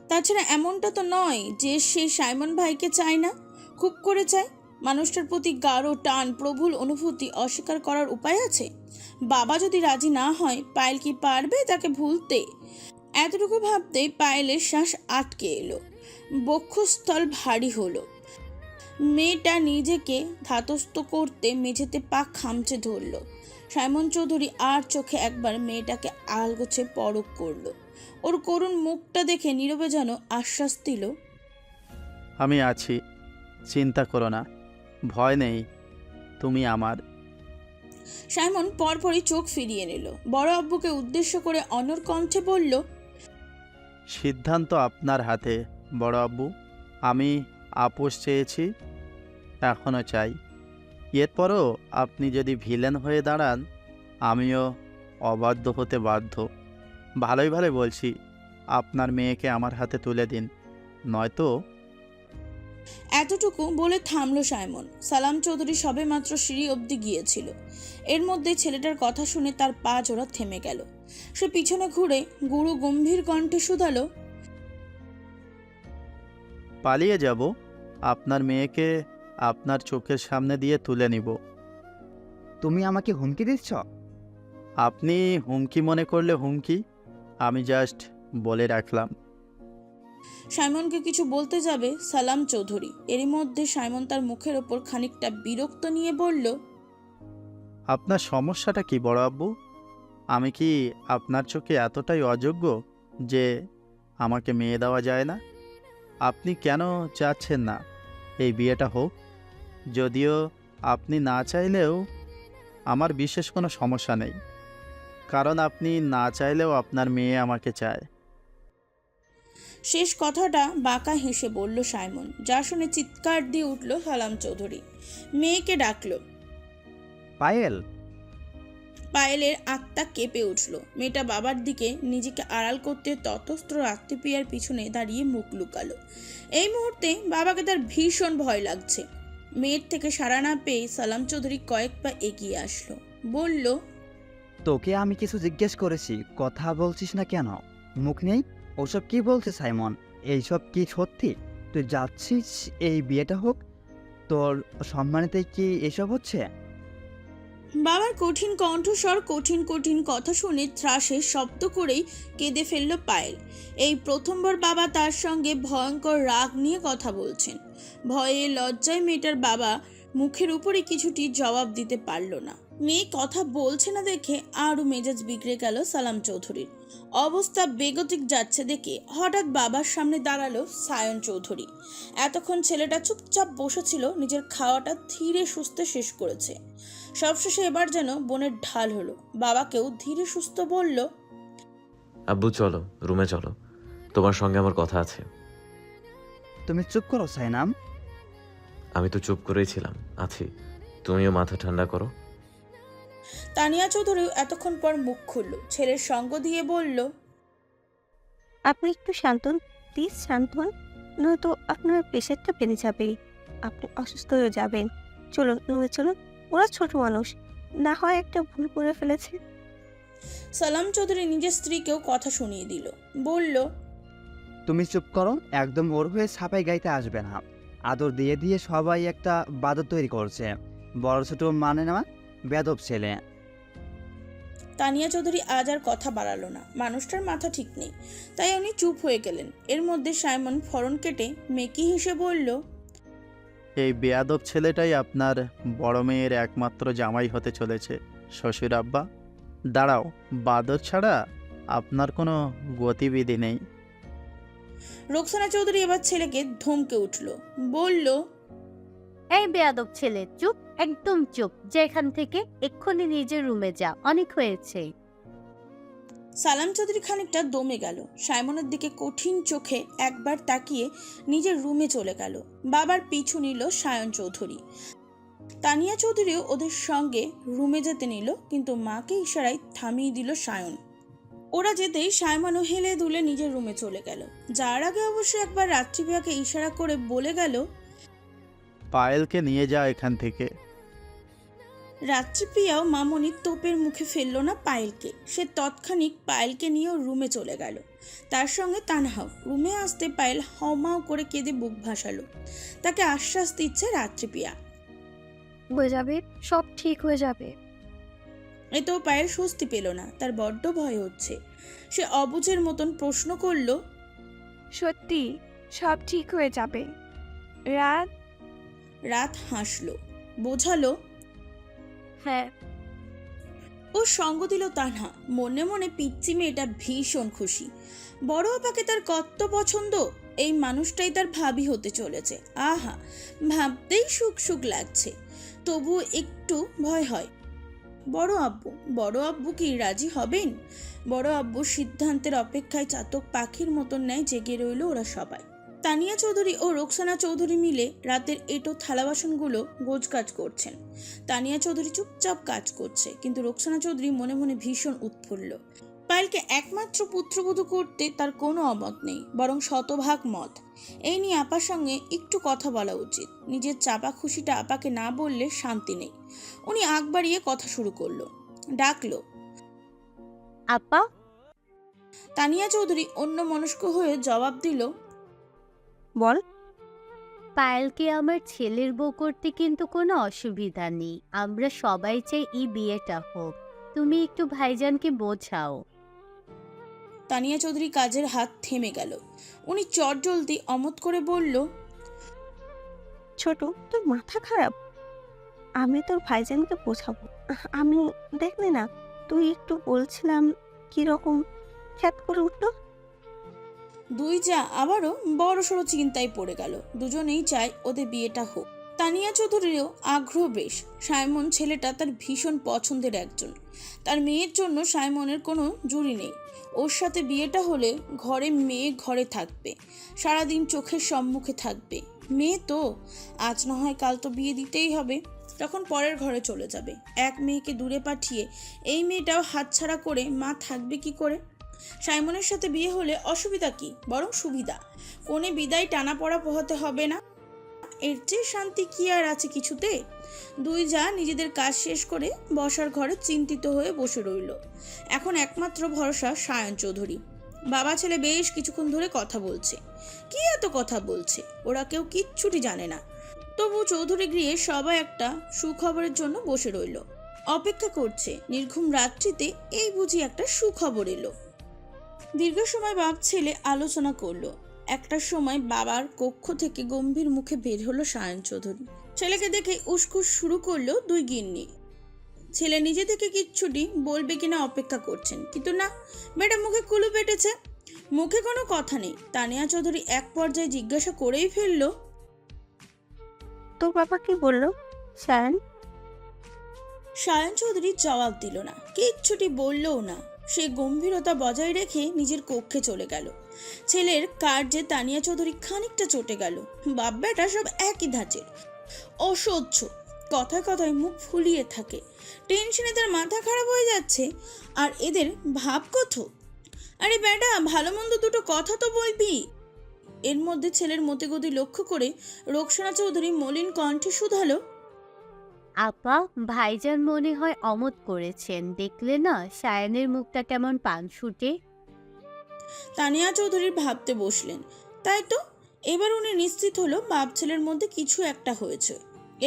তাছাড়া এমনটা তো নয় যে সে সাইমন ভাইকে চায় না, খুব করে চায়। মানুষটার প্রতি গাঢ় টান, প্রবল অনুভূতি অস্বীকার করার উপায় আছে? বাবা যদি রাজি না হয়, পায়েল কি পারবে তাকে ভুলতে? এতটুকু ভাবতেই পায়েলের শ্বাস আটকে এলো, বক্ষস্থল ভারী হলো। মেয়েটা নিজেকে ধাতস্থ করতে মেঝেতে পা খামচে ধরল। সাইমন চৌধুরী আর চোখে একবার মেয়েটাকে আলগোছে পরখ করলো। ওর করুণ মুখটা দেখে নীরবে যেন আশ্বাস দিল, আমি আছি, চিন্তা করো না, ভয় নেই, তুমি আমার। সাইমন পরপরই চোখ ফিরিয়ে নিল। বড় আব্বুকে উদ্দেশ্য করে অনর কণ্ঠে বলল, সিদ্ধান্ত আপনার হাতে বড় আব্বু। আমি আপোষ চেয়েছি, এখনও চাই। এরপরও আপনি যদি ভিলেন হয়ে দাঁড়ান, আমিও অবাধ্য হতে বাধ্য। ভালোই ভালো বলছি, আপনার মেয়েকে আমার হাতে তুলে দিন, নয়তো এতটুকু বলে থামলো সাইমন। সালাম চৌধুরী সবেমাত্র সিঁড়ি অবধি গিয়েছিল। এর মধ্যে ছেলেটার কথা শুনে তার পা জোড়া থেমে গেল। সে পিছনে ঘুরে গুরু গম্ভীর কণ্ঠে শুধালো, পালিয়ে যাব? আপনার মেয়েকে আপনার চোখের সামনে দিয়ে তুলে নিব। তুমি আমাকে হুমকি দিচ্ছ? আপনি হুমকি মনে করলে হুমকি, আমি জাস্ট বলে রাখলাম। সাইমনকে কিছু বলতে যাবে সালাম চৌধুরী, এরই মধ্যে সাইমন তার মুখের ওপর খানিকটা বিরক্ত নিয়ে বলল, আপনার সমস্যাটা কি বড় আব্বু? আমি কি আপনার চোখে এতটাই অযোগ্য যে আমাকে মেয়ে দেওয়া যায় না? আপনি কেন চাচ্ছেন না এই বিয়েটা হোক? যদিও আপনি না চাইলেও আমার বিশেষ কোনো সমস্যা নেই, কারণ আপনি না চাইলেও আপনার মেয়ে আমাকে চায়। শেষ কথাটা বাঁকা হেসে বলল সাইমন, যা শুনে চিৎকার দিয়ে উঠল সালাম চৌধুরী। মেয়েকে ডাকলো। পায়েল, পায়েলের আত্মা কেঁপে উঠল। মেয়েটা বাবার দিকে নিজেকে আড়াল করতে ততস্ত্র রাত্রিপ্রিয়ার পিছনে দাঁড়িয়ে মুখ লুকালো। এই মুহূর্তে বাবাকে তার ভীষণ ভয় লাগছে। মেয়ের থেকে সাড়া না পেয়ে সালাম চৌধুরী কয়েক পা এগিয়ে আসলো, বলল, তোকে আমি কিছু জিজ্ঞেস করেছি, কথা বলছিস না কেন? মুখ নেই? ওসব কি বলছে সাইমন? এইসব কি সত্যি? তুই যাচ্ছিস এই বিয়েটা হোক? তোর সম্মানিতে কি এসব হচ্ছে? বাবার কঠিন কণ্ঠস্বর, কঠিন কঠিন কথা শুনে ত্রাসে শব্দ করেই কেঁদে ফেলল পায়েল। এই প্রথমবার বাবা তার সঙ্গে ভয়ঙ্কর রাগ নিয়ে কথা বলছেন। ভয়ে লজ্জায় মেয়েটার বাবা মুখের উপরে কিছুটি জবাব দিতে পারল না। মেয়ে কথা বলছে না দেখে আরও মেজাজ বিগড়ে গেল সালাম চৌধুরীর। অবস্থা বেগতিক যাচ্ছে দেখে হঠাৎ বাবার সামনে দাঁড়ালো সায়ন চৌধুরী। এতক্ষণ ছেলেটা চুপচাপ বসেছিল, নিজের খাওয়াটা ধীরে সুস্থে শেষ করেছে। সবশেষে এবার যেন বোনের ঢাল হলো। বাবাকেও ধীরে সুস্থ বলল, আব্বু চলো, রুমে চলো, তোমার সঙ্গে আমার কথা আছে। তুমি চুপ করো সাইনাম। আমি তো চুপ করেই ছিলাম, আছি। তুমিও মাথা ঠান্ডা করো। তানিয়া চৌধুরীও এতক্ষণ পর মুখ খুলল, ছেলের সঙ্গ দিয়ে বলল, আপনি একটু শান্ত হন, প্লিজ শান্ত হন, নয়তো আপনার প্রেশারটা বেড়ে যাবে, আপনি অসুস্থ হয়ে যাবেন। চলুন রুমে চলুন, ওরা ছোট মানুষ, না হয় একটা ভুল করে ফেলেছে। সালাম চৌধুরী নিজের স্ত্রীকেও কথা শুনিয়ে দিল, বলল, তুমি চুপ করো, একদম ওর হয়ে ছাপাই গাইতে আসবে না। আদর দিয়ে দিয়ে সবাই একটা বাদর তৈরি করছে, বড় ছোট মানে না, বেদব ছেলে। তানিয়া চৌধুরী আজ আর কথা বাড়ালো না। মানুষটার মাথা ঠিক নেই, তাই উনি চুপ হয়ে গেলেন। এর মধ্যে সাইমন ফরন কেটে মেকি হেসে বলল, এই বেয়াদব ছেলেটাই আপনার বড় মেয়ের একমাত্র জামাই হতে চলেছে শ্বশুর আব্বা। দাঁড়াও, বাদর ছাড়া আপনার কোনো গতিবিধি নেই। রোকসানা চৌধুরী এবার ছেলেকে ধমকে উঠল, বলল, এই বেয়াদব ছেলে, চুপ, একদম চুপ, যে এখান থেকে এক্ষুনি নিজের রুমে যা, অনেক হয়েছে। সালাম চৌধুরী খানিকটা দমে গেল। সাইমনের দিকে কঠিন চোখে একবার তাকিয়ে নিজের রুমে চলে গেল। বাবার পিছু নিল সায়ন চৌধুরী। তানিয়া চৌধুরীও ওদের সঙ্গে রুমে যেতে নিল, কিন্তু মাকে ইশারায় থামিয়ে দিল সায়ন। ওরা যেতেই সাইমনও হেলে দুলে নিজের রুমে চলে গেল। যার আগে অবশ্য একবার রাত্রিপ্রিয়াকে ইশারা করে বলে গেল, পায়েলকে নিয়ে যাও এখান থেকে। রাত্রিপ্রিয়াও মামনির তোপের মুখে ফেলল না পায়েলকে। সে তৎক্ষণিক পায়েলকে নিয়েও রুমে চলে গেল। তার সঙ্গে তানহাও। রুমে আসতে পায়েল হাউমাউ করে কেঁদে বুক ভাসালো। তাকে আশ্বাস দিচ্ছে রাত্রিপ্রিয়া। হয়ে যাবে, সব ঠিক হয়ে যাবে। এতেও পায়েল স্বস্তি পেল না, তার বড্ড ভয় হচ্ছে। সে অবুঝের মতন প্রশ্ন করল, সত্যি সব ঠিক হয়ে যাবে? রাত রাত হাসল, বোঝালো, হ্যাঁ। ও সঙ্গ দিল তানহা। মনে মনে পিচ্চি মেয়েটা ভীষণ খুশি। বড় আপাকে তার কত পছন্দ। এই মানুষটাই তার ভাবি হতে চলেছে। আহা, ভাবতেই সুখ সুখ লাগছে। তবুও একটু ভয় হয়। বড় আব্বু কি রাজি হবেন? বড় আব্বুর সিদ্ধান্তের অপেক্ষায় চাতক পাখির মতন ন্যায় জেগে রইল ওরা সবাই। তানিয়া চৌধুরী ও রোকসানা চৌধুরী মিলে রাতের এঁটো থালা বাসনগুলো গোছগাছ করছেন। তানিয়া চৌধুরী চুপচাপ কাজ করছে, কিন্তু রোকসানা চৌধুরী মনে মনে ভীষণ উৎফুল্ল। পায়েলকে একমাত্র পুত্রবধূ করতে তার কোনো অমত নেই, বরং শতভাগ মত। এই নিয়ে আপার সঙ্গে একটু কথা বলা উচিত। নিজের চাপা খুশিটা আপাকে না বললে শান্তি নেই। উনি আগ বাড়িয়ে কথা শুরু করলো, ডাকলো। আপা, তানিয়া চৌধুরী অন্য মনস্ক হয়ে জবাব দিল, বল। পায়েলকে আমার ছেলের বউ করতে কিন্তু কোনো অসুবিধা নেই। আমরা সবাই চাই এই বিয়েটা হোক। তুমি একটু ভাইজানকে বোঝাও। তানিয়া চৌধুরী কাজের হাত থেমে গেল। উনি চটজলদি অমত করে বলল, ছোট, তোর মাথা খারাপ? আমি তোর ভাইজানকে বোঝাবো। আমি দেখলি না, তুই একটু বলছিলাম কিরকম খ্যাত করে উঠলো। দুই যা আবারও বড়সড় চিন্তায় পড়ে গেল। দুজনেই চায় ওদের বিয়েটা হোক। তানিয়া চৌধুরীরও আগ্রহ বেশ। সাইমন ছেলেটা তার ভীষণ পছন্দের একজন। তার মেয়ের জন্য সাইমনের কোনো জুড়ি নেই। ওর সাথে বিয়েটা হলে ঘরে মেয়ে ঘরে থাকবে, সারাদিন চোখের সম্মুখে থাকবে। মেয়ে তো আজ না হয় কাল তো বিয়ে দিতেই হবে, তখন পরের ঘরে চলে যাবে। এক মেয়েকে দূরে পাঠিয়ে এই মেয়েটাও হাতছাড়া করে মা থাকবে কি করে? সাইমনের সাথে বিয়ে হলে অসুবিধা কি, বরং সুবিধা। কোনে বিদায় টানা পড়া পোহাতে হবে না। এর চেয়ে শান্তি কি আর আছে কিছুতে? দুই যা নিজেদের কাজ শেষ করে বসার ঘরে চিন্তিত হয়ে বসে রইল। এখন একমাত্র ভরসা সায়ন চৌধুরী। বাবা ছেলে বেশ কিছুক্ষণ ধরে কথা বলছে। কি এত কথা বলছে? ওরা কেউ কিচ্ছুটি জানে না। তবু চৌধুরী গৃহে সবাই একটা সুখবরের জন্য বসে রইল, অপেক্ষা করছে। নির্ঘুম রাত্রিতে এই বুঝি একটা সুখবর এলো। দীর্ঘ সময় বাপ ছেলে আলোচনা করলো। একটা সময় বাবার কক্ষ থেকে গম্ভীর মুখে বের হলো সায়ন চৌধুরী। ছেলেকে দেখে উসকুস শুরু করলো দুই গিন্নি। ছেলে নিজে থেকে কিচ্ছুটি বলবে কিনা অপেক্ষা করছেন, কিন্তু না, মেয়েটা মুখে কুলু পেটেছে। মুখে কোনো কথা নেই। তানিয়া চৌধুরী এক পর্যায়ে জিজ্ঞাসা করেই ফেললো, তোর বাবা কি বললো সায়ন? সায়ন চৌধুরী জবাব দিল না, কিচ্ছুটি বললও না। সে গম্ভীরতা বজায় রেখে নিজের কক্ষে চলে গেল। ছেলের কার্যে তানিয়া চৌধুরী খানিকটা চটে গেল। বাপ বেটা সব একই ধাঁচের, অসহ্য। কথায় কথায় মুখ ফুলিয়ে থাকে। টেনশনে তার মাথা খারাপ হয়ে যাচ্ছে। আর এদের ভাব কত! আরে বেটা, ভালো মন্দ দুটো কথা তো বলবি। এর মধ্যে ছেলের মতিগতি লক্ষ্য করে রোকসানা চৌধুরী মলিন কণ্ঠে শুধালো, আপা, ভাইজান মনে হয় অমত করেছেন। দেখলে না সায়নের মুখটা কেমন পান ছুটে। তানিয়া চৌধুরী ভাবতে বসলেন। তাই তো, এবার উনি নিশ্চিত হলো বাপ ছেলের মধ্যে কিছু একটা হয়েছে।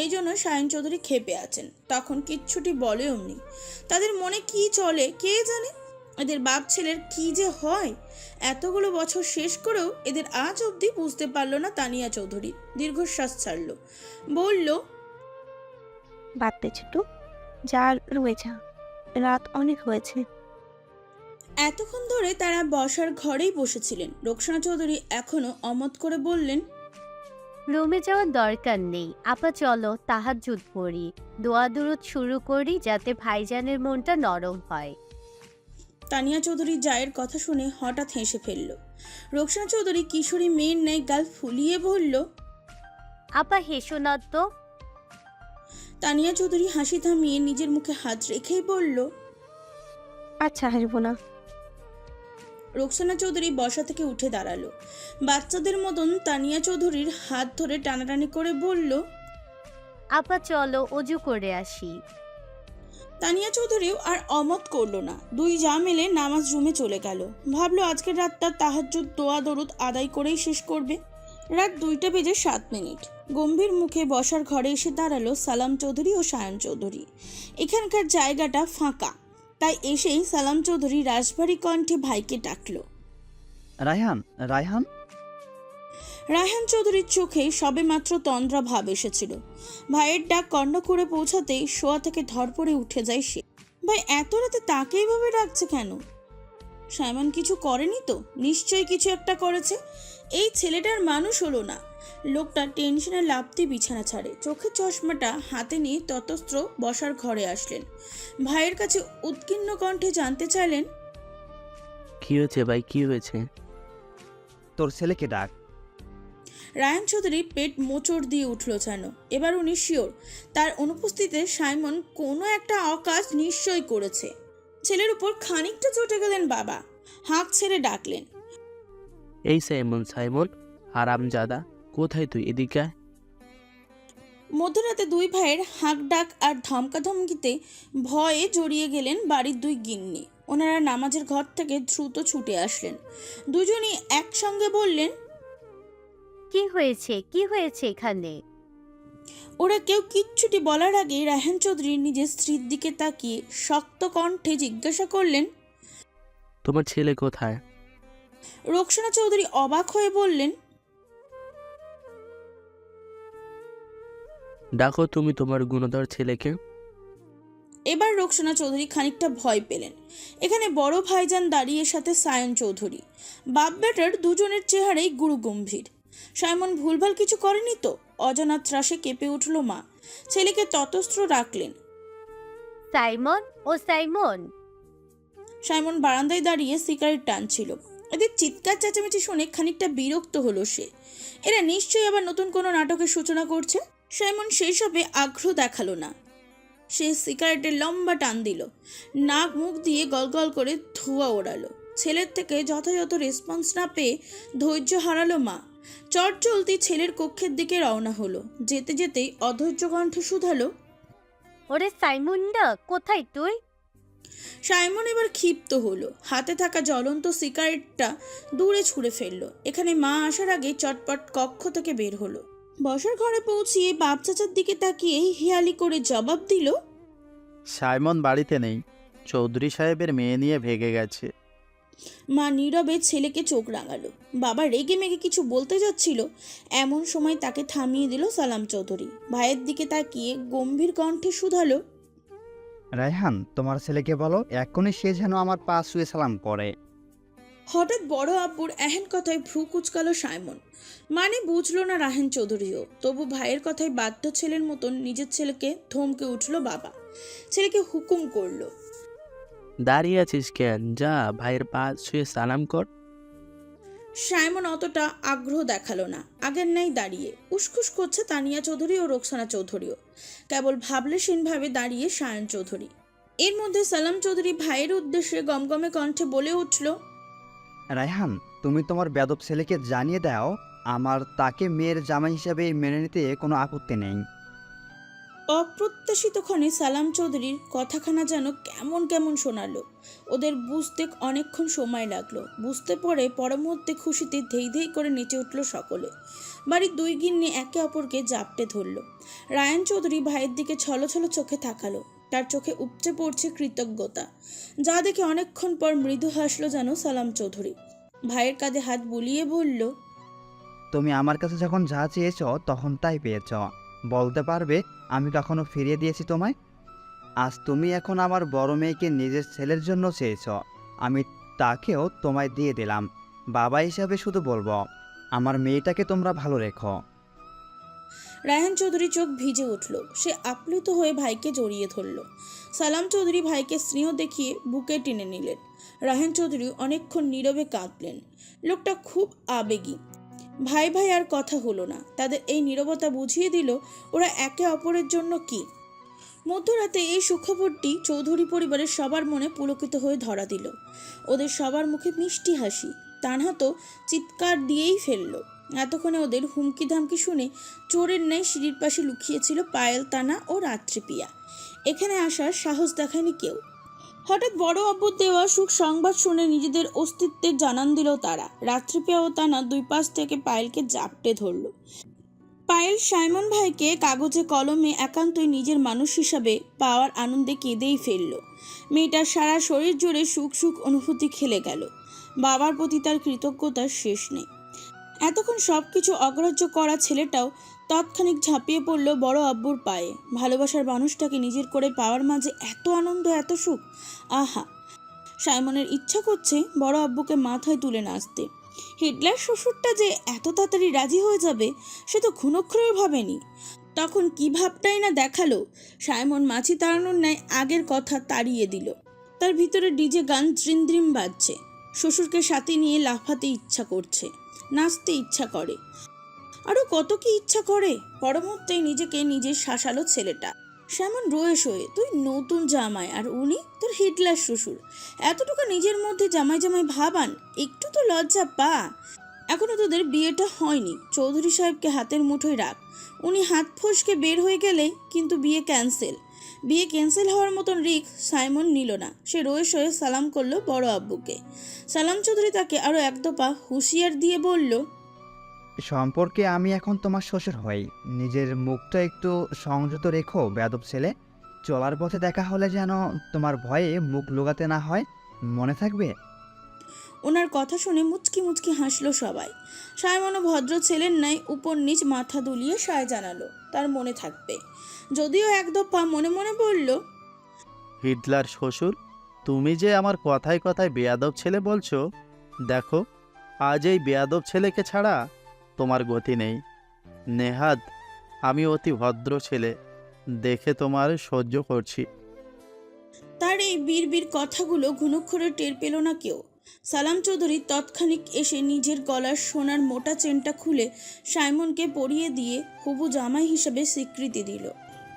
এই জন্য সায়ন চৌধুরী ক্ষেপে আছেন। তখন কিচ্ছুটি বলেও নি। তাদের মনে কি চলে কে জানে? এদের বাপ ছেলের কি যে হয়! এতগুলো বছর শেষ করেও এদের আজ অবধি বুঝতে পারল না তানিয়া চৌধুরী। দীর্ঘশ্বাস ছাড়ল, বলল, বাদ দে ছোট, যা রয়ে যা, রাত অনেক হয়েছে। এতক্ষণ ধরে তারা বসার ঘরেই বসেছিলেন। রোকসানা চৌধুরী এখনো অমত করে বললেন, রুমে যাওয়ার দরকার নেই আপা, চলো তাহাজ্জুদ পড়ি, দোয়া দুরুদ শুরু করি যাতে ভাইজানের মনটা নরম হয়। তানিয়া চৌধুরী জায়ের কথা শুনে হঠাৎ হেসে ফেলল। রোকসানা চৌধুরী কিশোরী মেয়ের ন্যায় গাল ফুলিয়ে বলল, আপা হেসো না তো। তানিয়া চৌধুরী হাসি থামিয়ে নিজের মুখে হাত রেখেই বলল, আচ্ছা, হাসবো না। রোকসানা চৌধুরী বসা থেকে উঠে দাঁড়ালো। বাচ্চাদের মতন তানিয়া চৌধুরীর হাত ধরে টানাটানি করে বলল, আপা চলো অজু করে আসি। তানিয়া চৌধুরীও আর অমত করলো না। দুই যা মিলে নামাজ রুমে চলে গেল। ভাবলো আজকের রাতটা তাহাজ্জুদ দোয়া দরুদ আদায় করেই শেষ করবে। রাত 2:07। গম্ভীর মুখে বসার ঘরে এসে দাঁড়ালো সালাম চৌধুরী ও সায়ন চৌধুরী। এখানকার জায়গাটা ফাঁকা, তাই এসেই সালাম চৌধুরী রাশভারী কণ্ঠে ভাইকে ডাকলো। রায়হান, রায়হান। রায়হান চৌধুরীর চোখে সবেমাত্র তন্দ্রা ভাব এসেছিল। ভাইয়ের ডাক কর্ণ করে পৌঁছাতেই শোয়া থেকে ধরপড়ে উঠে যায় সে। ভাই এত রাতে তাকে এইভাবে ডাকছে কেন? সাইমন কিছু করেনি তো? নিশ্চয়ই কিছু একটা করেছে। এই ছেলেটার মানুষ হলো না। লোকটা টেনশনে লাফতে বিছানা ছাড়ে। চোখের চশমাটা হাতে নিয়ে ততস্ত্র বসার ঘরে আসলেন। ভাইয়ের কাছে উৎকীর্ণ কণ্ঠে জানতে চাইলেন, কি হয়েছে ভাই, কি হয়েছে? তোর ছেলেকে ডাক। রায়হান চৌধুরী পেট মোচড় দিয়ে উঠল যেন। এবার উনি শিওর তার অনুপস্থিতিতে সাইমন কোনো একটা অকাজ নিশ্চয় করেছে। ছেলের উপর খানিকটা চটে গেলেন বাবা, হাঁক ছেড়ে ডাকলেন, এই সাইমন, সাইমন হারামজাদা, কোথায় তুই? এদিকে আয়। মধ্যরাতে দুই ভাইয়ের হাঁক ডাক আর ধমকাধমকিতে ভয়ে জড়িয়ে গেলেন বাড়ির দুই গিন্নি। ওনারা নামাজের ঘর থেকে দ্রুত ছুটে আসলেন। দুজনই একসঙ্গে বললেন, কি হয়েছে, কি হয়েছে এখানে? ওরা কেউ কিচ্ছুটি বলার আগে রায়হান চৌধুরী নিজের স্ত্রীর দিকে তাকিয়ে শক্ত কণ্ঠে জিজ্ঞাসা করলেন। তোমার ছেলে কোথায়? রোকসানা চৌধুরী অবাক হয়ে বললেন, ডাকো তুমি তোমার গুণধর ছেলেকে। এবার রোকসানা চৌধুরী খানিকটা ভয় পেলেন। এখানে বড় ভাইজান দাঁড়িয়ে, সাথে সায়ন চৌধুরী। বাপ বেটার দুজনের চেহারাই গুরু গম্ভীর। সাইমন ভুলভাল কিছু করেনি তো? অজানা ত্রাসে কেঁপে উঠল মা। ছেলেকে ততস্ত্র রাখলেন। সাইমন, ও সাইমন। সাইমন বারান্দায় দাঁড়িয়ে সিগারেট টানছিল। এদের চিৎকার চেঁচামেচি শুনে খানিকটা বিরক্ত হলো সে। এরা নিশ্চয়ই আবার নতুন কোনো নাটকের সূচনা করছে। সাইমন সেসবে আগ্রহ দেখালো না। সে সিগারেটের লম্বা টান দিল, নাক মুখ দিয়ে গলগল করে ধোঁয়া ওড়ালো। ছেলের থেকে যথাযথ রেসপন্স না পেয়ে ধৈর্য হারালো মা। চট চলতি ছেলের কক্ষের দিকে রওনা হলো। যেতে যেতেই অধৈর্য কণ্ঠে শুধালো, ওরে সাইমুন্ডা, কোথায় তুই? সাইমন এবার ক্ষিপ্ত হলো। হাতে থাকা জ্বলন্ত সিগারেটটা দূরে ছুঁড়ে ফেললো। এখানে মা আসার আগে চটপট কক্ষ থেকে বের হলো। বসার ঘরে পৌঁছিয়ে বাপ চাচার দিকে তাকিয়ে হিয়ালি করে জবাব দিল, সাইমন বাড়িতে নেই, চৌধুরী সাহেবের মেয়ে নিয়ে ভেগে গেছে। মা নীরবে ছেলেকে চোখ রাঙালো। বাবা রেগে মেগে কিছু বলতে যাচ্ছিল, এমন সময় তাকে থামিয়ে দিল সালাম চৌধুরী। ভাইয়ের দিকে তাকিয়ে গম্ভীর কণ্ঠে শুধালো, রায়হান, তোমার ছেলেকে বলো এখনই সে যেন আমার পা শুয়ে সালাম করে। হঠাৎ বড় আব্বুর এহেন কথায় ভ্রু কুচকালো সাইমন। মানে বুঝলো না রাহেন চৌধুরীও। তবু ভাইয়ের কথায় বাধ্য ছেলের মতন নিজের ছেলেকে ধমকে উঠল বাবা। ছেলেকে হুকুম করলো, দাঁড়িয়ে আছিস কেন? যা ভাইয়ের পা ছুঁয়ে সালাম কর। সাইমন অতটা আগ্রহ দেখালো না। আগের ন্যায় দাঁড়িয়ে উসখুস করছে তানিয়া চৌধুরী ও রোকসানা চৌধুরীও। কেবল ভাবলেশীনভাবে দাঁড়িয়ে সায়ন চৌধুরী। এর মধ্যে সালাম চৌধুরী ভাইয়ের উদ্দেশ্যে গমগমে কণ্ঠে বলে উঠল, রায়হান, তুমি তোমার বেদব ছেলেকে জানিয়ে দাও আমার তাকে মেয়ের জামাই হিসাবে মেনে নিতে কোনো আপত্তি নেই। অপ্রত্যাশিত ক্ষণে সালাম চৌধুরীর কথাখানা যেন কেমন কেমন শোনালো। ওদের বুঝতে অনেকক্ষণ সময় লাগলো। বুঝতে পরে পরমুহূর্তে খুশিতে ধেই ধেই করে নেচে উঠল সকলে। বাড়ির দুই গিন্নি একে অপরকে জাপটে ধরল। রায়ন চৌধুরী ভাইয়ের দিকে ছলছল চোখে তাকালো। তার চোখে উপচে পড়ছে কৃতজ্ঞতা, যা দেখে অনেকক্ষণ পর মৃদু হাসলো যেন সালাম চৌধুরী। ভাইয়ের কাঁধে হাত বুলিয়ে বলল, তুমি আমার কাছে যখন যা চেয়েছ তখন তাই পেয়েছ। বলতে পারবে আমি কখনো ফিরিয়ে দিয়েছি তোমায়? আজ তুমি এখন আমার বড় মেয়েকে নিজের ছেলের জন্য চেয়েছ, আমি তাকেও তোমায় দিয়ে দিলাম। বাবা হিসাবে শুধু বলবো, আমার মেয়েটাকে তোমরা ভালো রেখো। রায়হান চৌধুরী চোখ ভিজে উঠল। সে আপ্লুত হয়ে ভাইকে জড়িয়ে ধরল। সালাম চৌধুরী ভাইকে স্নেহ দেখিয়ে বুকে টেনে নিলেন। রায়হান চৌধুরী অনেকক্ষণ নীরবে কাঁদলেন। লোকটা খুব আবেগী। ভাই ভাই আর কথা হলো না। তাদের এই নীরবতা বুঝিয়ে দিল ওরা একে অপরের জন্য কি। মধ্যরাতে এই সুখবরটি চৌধুরী পরিবারের সবার মনে পুলকিত হয়ে ধরা দিল। ওদের সবার মুখে মিষ্টি হাসি। তানহা তো চিৎকার দিয়েই ফেলল। এতক্ষণে ওদের হুমকি ধামকি শুনে চোরের ন্যায় সিঁড়ির পাশে লুকিয়েছিল পায়েল, তানা ও রাত্রিপিয়া। এখানে আসার সাহস দেখায়নি কেউ। হঠাৎ বড় আব্বুর দেওয়া সুখ সংবাদ শুনে নিজেদের অস্তিত্বের জানান দিল তারা। রাত্রিপিয়া ও তানা দুই পাশ থেকে পায়েলকে জাপটে ধরল। পায়েল সাইমন ভাইকে কাগজে কলমে একান্তই নিজের মানুষ হিসাবে পাওয়ার আনন্দে কেঁদেই ফেলল। মেয়েটার সারা শরীর জুড়ে সুখ সুখ অনুভূতি খেলে গেল। বাবার প্রতি তার কৃতজ্ঞতার শেষ নেই। এতক্ষণ সব কিছু অগ্রাহ্য করা ছেলেটাও তৎক্ষণিক ঝাঁপিয়ে পড়ল বড় আব্বুর পায়ে। ভালোবাসার মানুষটাকে নিজের করে পাওয়ার মাঝে এত আনন্দ, এত সুখ, আহা! সাইমনের ইচ্ছা করছে বড় আব্বুকে মাথায় তুলে নাচতে। হিটলার শ্বশুরটা যে এত তাড়াতাড়ি রাজি হয়ে যাবে সে তো ঘুণক্ষরেও ভাবেনি। তখন কি ভাবটাই না দেখালো। সাইমন মাছি তাড়ানোর ন্যায় আগের কথা তাড়িয়ে দিল। তার ভিতরে ডিজে গান দ্রিম বাজছে। শ্বশুরকে সাথে নিয়ে লাফাতে ইচ্ছা করছে, নাচতে ইচ্ছা করে, আরও কত কি ইচ্ছা করে। পরমুহূর্তেই নিজেকে নিজে শাসালো ছেলেটা। সাইমন রয়েস হয়ে, তুই নতুন জামাই আর উনি তোর হিটলার শ্বশুর, এতটুকু নিজের মধ্যে জামাই জামাই ভাবান, একটু তো লজ্জা পা। এখনো তোদের বিয়েটা হয়নি, চৌধুরী সাহেবকে হাতের মুঠোয় রাখ। উনি হাত ফসকে বের হয়ে গেলে কিন্তু বিয়ে ক্যান্সেল। বিয়ে ক্যান্সেল হওয়ার মতন রিস্ক সাইমন নিল না। সে রয়েস হয়ে সালাম করলো বড় আব্বুকে। সালাম চৌধুরী তাকে আরও এক দফা হুঁশিয়ার দিয়ে বলল, সম্পর্কে আমি এখন তোমার শ্বশুর হই, নিজের মুখটা একটু সংযত রেখো বেয়াদব ছেলে। চলার পথে দেখা হলে যেন তোমার ভয়ে মুখ লুকাতে না হয়, মনে থাকবে? ওনার কথা শুনে মুচকি মুচকি হাসলো সবাই। সাইমনও ভদ্র ছেলের ন্যায় উপর নিচ মাথা দুলিয়ে সায় জানালো তার মনে থাকবে, যদিও এক দফা মনে মনে বলল, হিটলার শ্বশুর, তুমি যে আমার কথায় কথায় বেয়াদব ছেলে বলছো, দেখো আজ এই বেয়াদব ছেলেকে ছাড়া তোমার গতি নেই। নেহাত আমি অতি ভদ্র ছেলে, দেখে তোমার সহ্য করছি। তার এই বীর কথাগুলো ঘুণক্ষরে টের পেল না কেউ। সালাম চৌধুরী তৎক্ষণিক এসে নিজের গলার সোনার মোটা চেনটা খুলে সাইমনকে পরিয়ে দিয়ে হবু জামাই হিসেবে স্বীকৃতি দিল।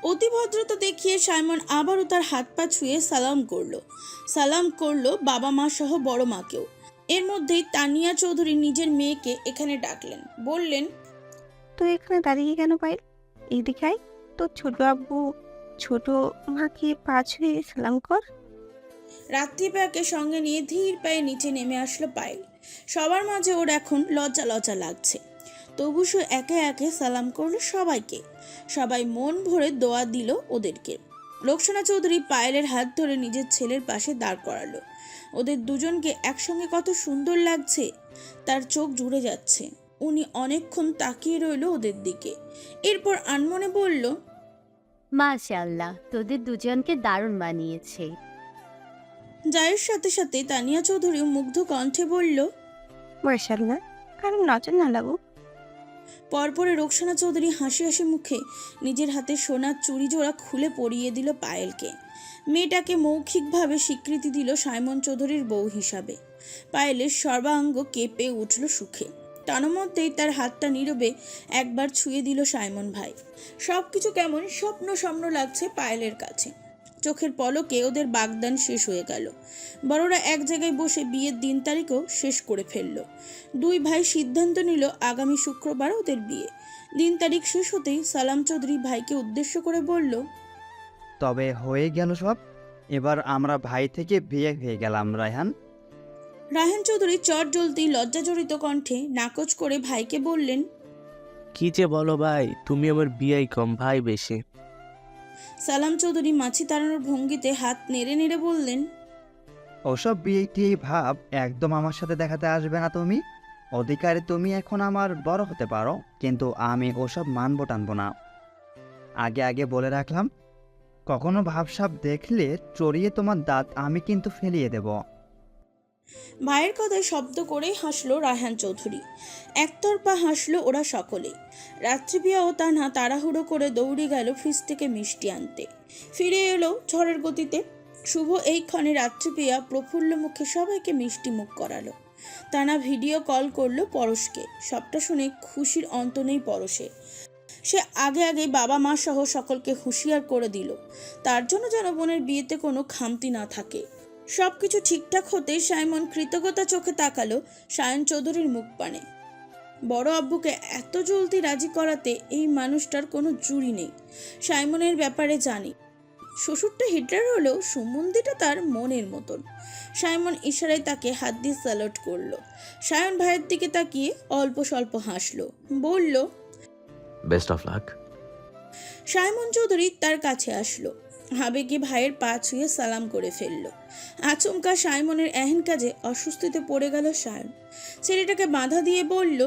অতি ভদ্রতা দেখিয়ে সাইমন আবারও তার হাত পা ছুঁয়ে সালাম করলো বাবা মা সহ বড় মাকেও। এর মধ্যেই তানিয়া চৌধুরী নিজের মেয়েকে এখানে ডাকলেন, বললেন, তুই এখানে দাঁড়িয়ে কেন পাইল? এদিকে আয়, তোর ছোট আব্বু ছোট মাকে পা ছুঁয়ে সালাম কর। রাত্রিপাকে সঙ্গে নিয়ে ধীর পায়ে নিচে নেমে আসলো পায়েল। সবার মাঝে ওর এখন লজ্জা লজ্জা লাগছে, তবু সে একে একে সালাম করলো সবাইকে। সবাই মন ভরে দোয়া দিল ওদেরকে। রোকসানা চৌধুরী পায়েলের হাত ধরে নিজের ছেলের পাশে দাঁড় করালো। ওদের দুজনকে একসঙ্গে কত সুন্দর লাগছে, তার চোখ জুড়ে যাচ্ছে। উনি অনেকক্ষণ তাকিয়ে রইল ওদের দিকে, এরপর আনমনে বলল, মাশাআল্লাহ, তোদের দুজনকে দারুণ মানিয়েছে। জায়ের সাথে সাথে তানিয়া চৌধুরী মুগ্ধ কণ্ঠে বলল, মাশাআল্লাহ, কারণ নজর না লাগুক। পরপরে রোকসানা চৌধুরী হাসি হাসি মুখে নিজের হাতে সোনার চুড়ি জোড়া খুলে পরিয়ে দিল পায়েলকে। মেয়েটাকে মৌখিকভাবে স্বীকৃতি দিল সাইমন চৌধুরীর বউ হিসাবে। পায়েলের সর্বাঙ্গ কেঁপে উঠল সুখে। তন্মধ্যেই তার হাতটা নীরবে একবার ছুঁয়ে দিল সাইমন ভাই। সব কিছু কেমন স্বপ্ন স্বপ্ন লাগছে পায়েলের কাছে। চোখের পলকে ওদের বাগদান শেষ হয়ে গেল। বড়রা এক জায়গায় বসে বিয়ের দিন তারিখও শেষ করে ফেলল। দুই ভাই সিদ্ধান্ত নিল আগামী শুক্রবার ওদের বিয়ে। দিন তারিখ শেষ হতেই সালাম চৌধুরী ভাইকে উদ্দেশ্য করে বলল, তবে হয়ে গেল সব, এবার আমরা ভাই থেকে বিয়ে হয়ে গেলাম রায়হান। রায়হান চৌধুরী চট জ্বলতেই লজ্জাজড়িত কণ্ঠে নাকচ করে ভাইকে বললেন, কি যে বলো ভাই, তুমি আমার বিয়াই কম, ভাই বেশি। সালাম চৌধুরী মাছি তাড়ানোর ভঙ্গিতে হাত নেড়ে নেড়ে বললেন, ওসব বিয়ে টিয়ে ভাব একদম আমার সাথে দেখাতে আসবে না তুমি। অধিকারে তুমি এখন আমার বড় হতে পারো, কিন্তু আমি ওসব মানবো টানবো না। আগে আগে বলে রাখলাম, কখনো ভাবসাব দেখলে চড়িয়ে তোমার দাঁত আমি কিন্তু ফেলিয়ে দেব। ভাইয়ের কথায় শব্দ করেই হাসলো রায়হান চৌধুরী। একতরফা হাসলো ওরা সকলে। রাত্রিপিয়া ও তানহা তাড়াহুড়ো করে দৌড়ে গেল ফ্রিজ থেকে মিষ্টি আনতে। ফিরে এলো ঝড়ের গতিতে। শুভ এই ক্ষণে রাত্রিপিয়া প্রফুল্ল মুখে সবাইকে মিষ্টি মুখ করালো। তানা ভিডিও কল করলো পরশকে। সবটা শুনে খুশির অন্ত নেই পরশে। সে আগে আগে বাবা মা সহ সকলকে হুঁশিয়ার করে দিল, তার জন্য যেন বোনের বিয়েতে কোনো খামতি না থাকে। সবকিছু ঠিকঠাক হতে সাইমন কৃতজ্ঞতা চোখে তাকালো সায়ন চৌধুরীর মুখ পানে। বড় আব্বুকে এত জলদি রাজি করাতে এই মানুষটার কোনো জুড়ি নেই। সাইমনের ব্যাপারে জানি, শ্বশুরটা হিটলার হলেও সম্বন্ধীটা তার মনের মতন। সাইমন ইশারায় তাকে হাত দিয়ে স্যালুট করলো। সায়ন ভাইয়ের দিকে তাকিয়ে অল্প স্বল্প হাসলো, বলল, best of luck. Simon Chowdhury তার কাছে আসলো, আবেগে ভাইয়ের পা ছুঁয়ে সালাম করে ফেলল। আচমকা সাইমনের এহেন কাজে অস্বস্তিতে পড়ে গেল সায়ন। ছেলেটাকে বাধা দিয়ে বলল,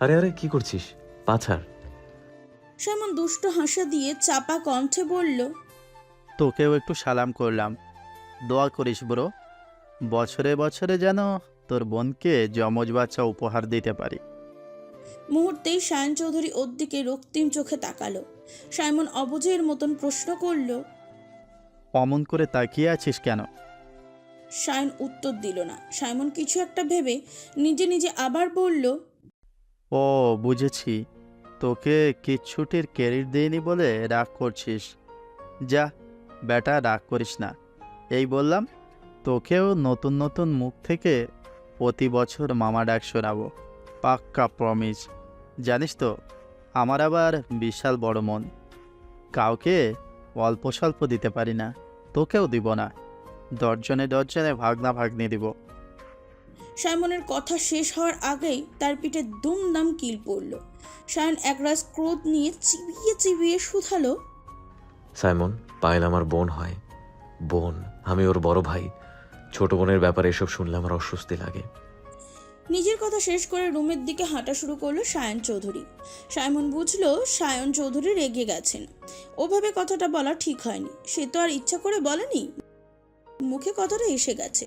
আরে আরে কি করছিস, পাছাড়। সাইমন দুষ্ট হাসা দিয়ে চাপা কণ্ঠে বলল, তোকেও একটু সালাম করলাম, দোয়া করিস ব্রো, বছরে বছরে যেন তোর বোনকে যমজ বাচ্চা উপহার দিতে পারি। মুহূর্তেই সায়ন চৌধুরী ওর দিকে রক্তিম চোখে তাকালো। সাইমন অবুঝের মতন প্রশ্ন করল, অমন করে তাকিয়ে আছিস কেন? সায়ন উত্তর দিল না। সাইমন কিছু একটা ভেবে নিজে নিজে আবার বলল, ও বুঝেছি, তোকে কিচ্ছুটির ক্রেডিট দেয়নি বলে রাগ করছিস। যা বেটা, রাগ করিস না। এই বললাম, তোকেও নতুন নতুন মুখ থেকে প্রতি বছর মামা ডাক শোনাবো, পাক্কা প্রমিস। জানিস তো, আমার আবার বিশাল বড় মন, কাউকে অল্প স্বল্প দিতে পারি না, তোকেও দিব না। দর্জনে দর্জনে ভাগনা ভাগ্নি দিব। সায়মনের কথা শেষ হওয়ার আগেই তার পিঠে দুমদাম কিল পড়ল। সায়ন একরাশ ক্রোধ নিয়ে চিবিয়ে চিবিয়ে শুধালো, সাইমন, পায়েল আমার বোন হয়। বোন, আমি ওর বড় ভাই। ছোট বোনের ব্যাপারে এসব শুনলে আমার অস্বস্তি লাগে। নিজের কথা শেষ করে রুমের দিকে হাঁটা শুরু করলো সায়ন চৌধুরী। সাইমন বুঝলো সায়ন চৌধুরী রেগে গেছেন। ওভাবে কথাটা বলা ঠিক হয়নি। সে তো আর ইচ্ছা করে বলেনি, মুখে কথাটা এসে গেছে।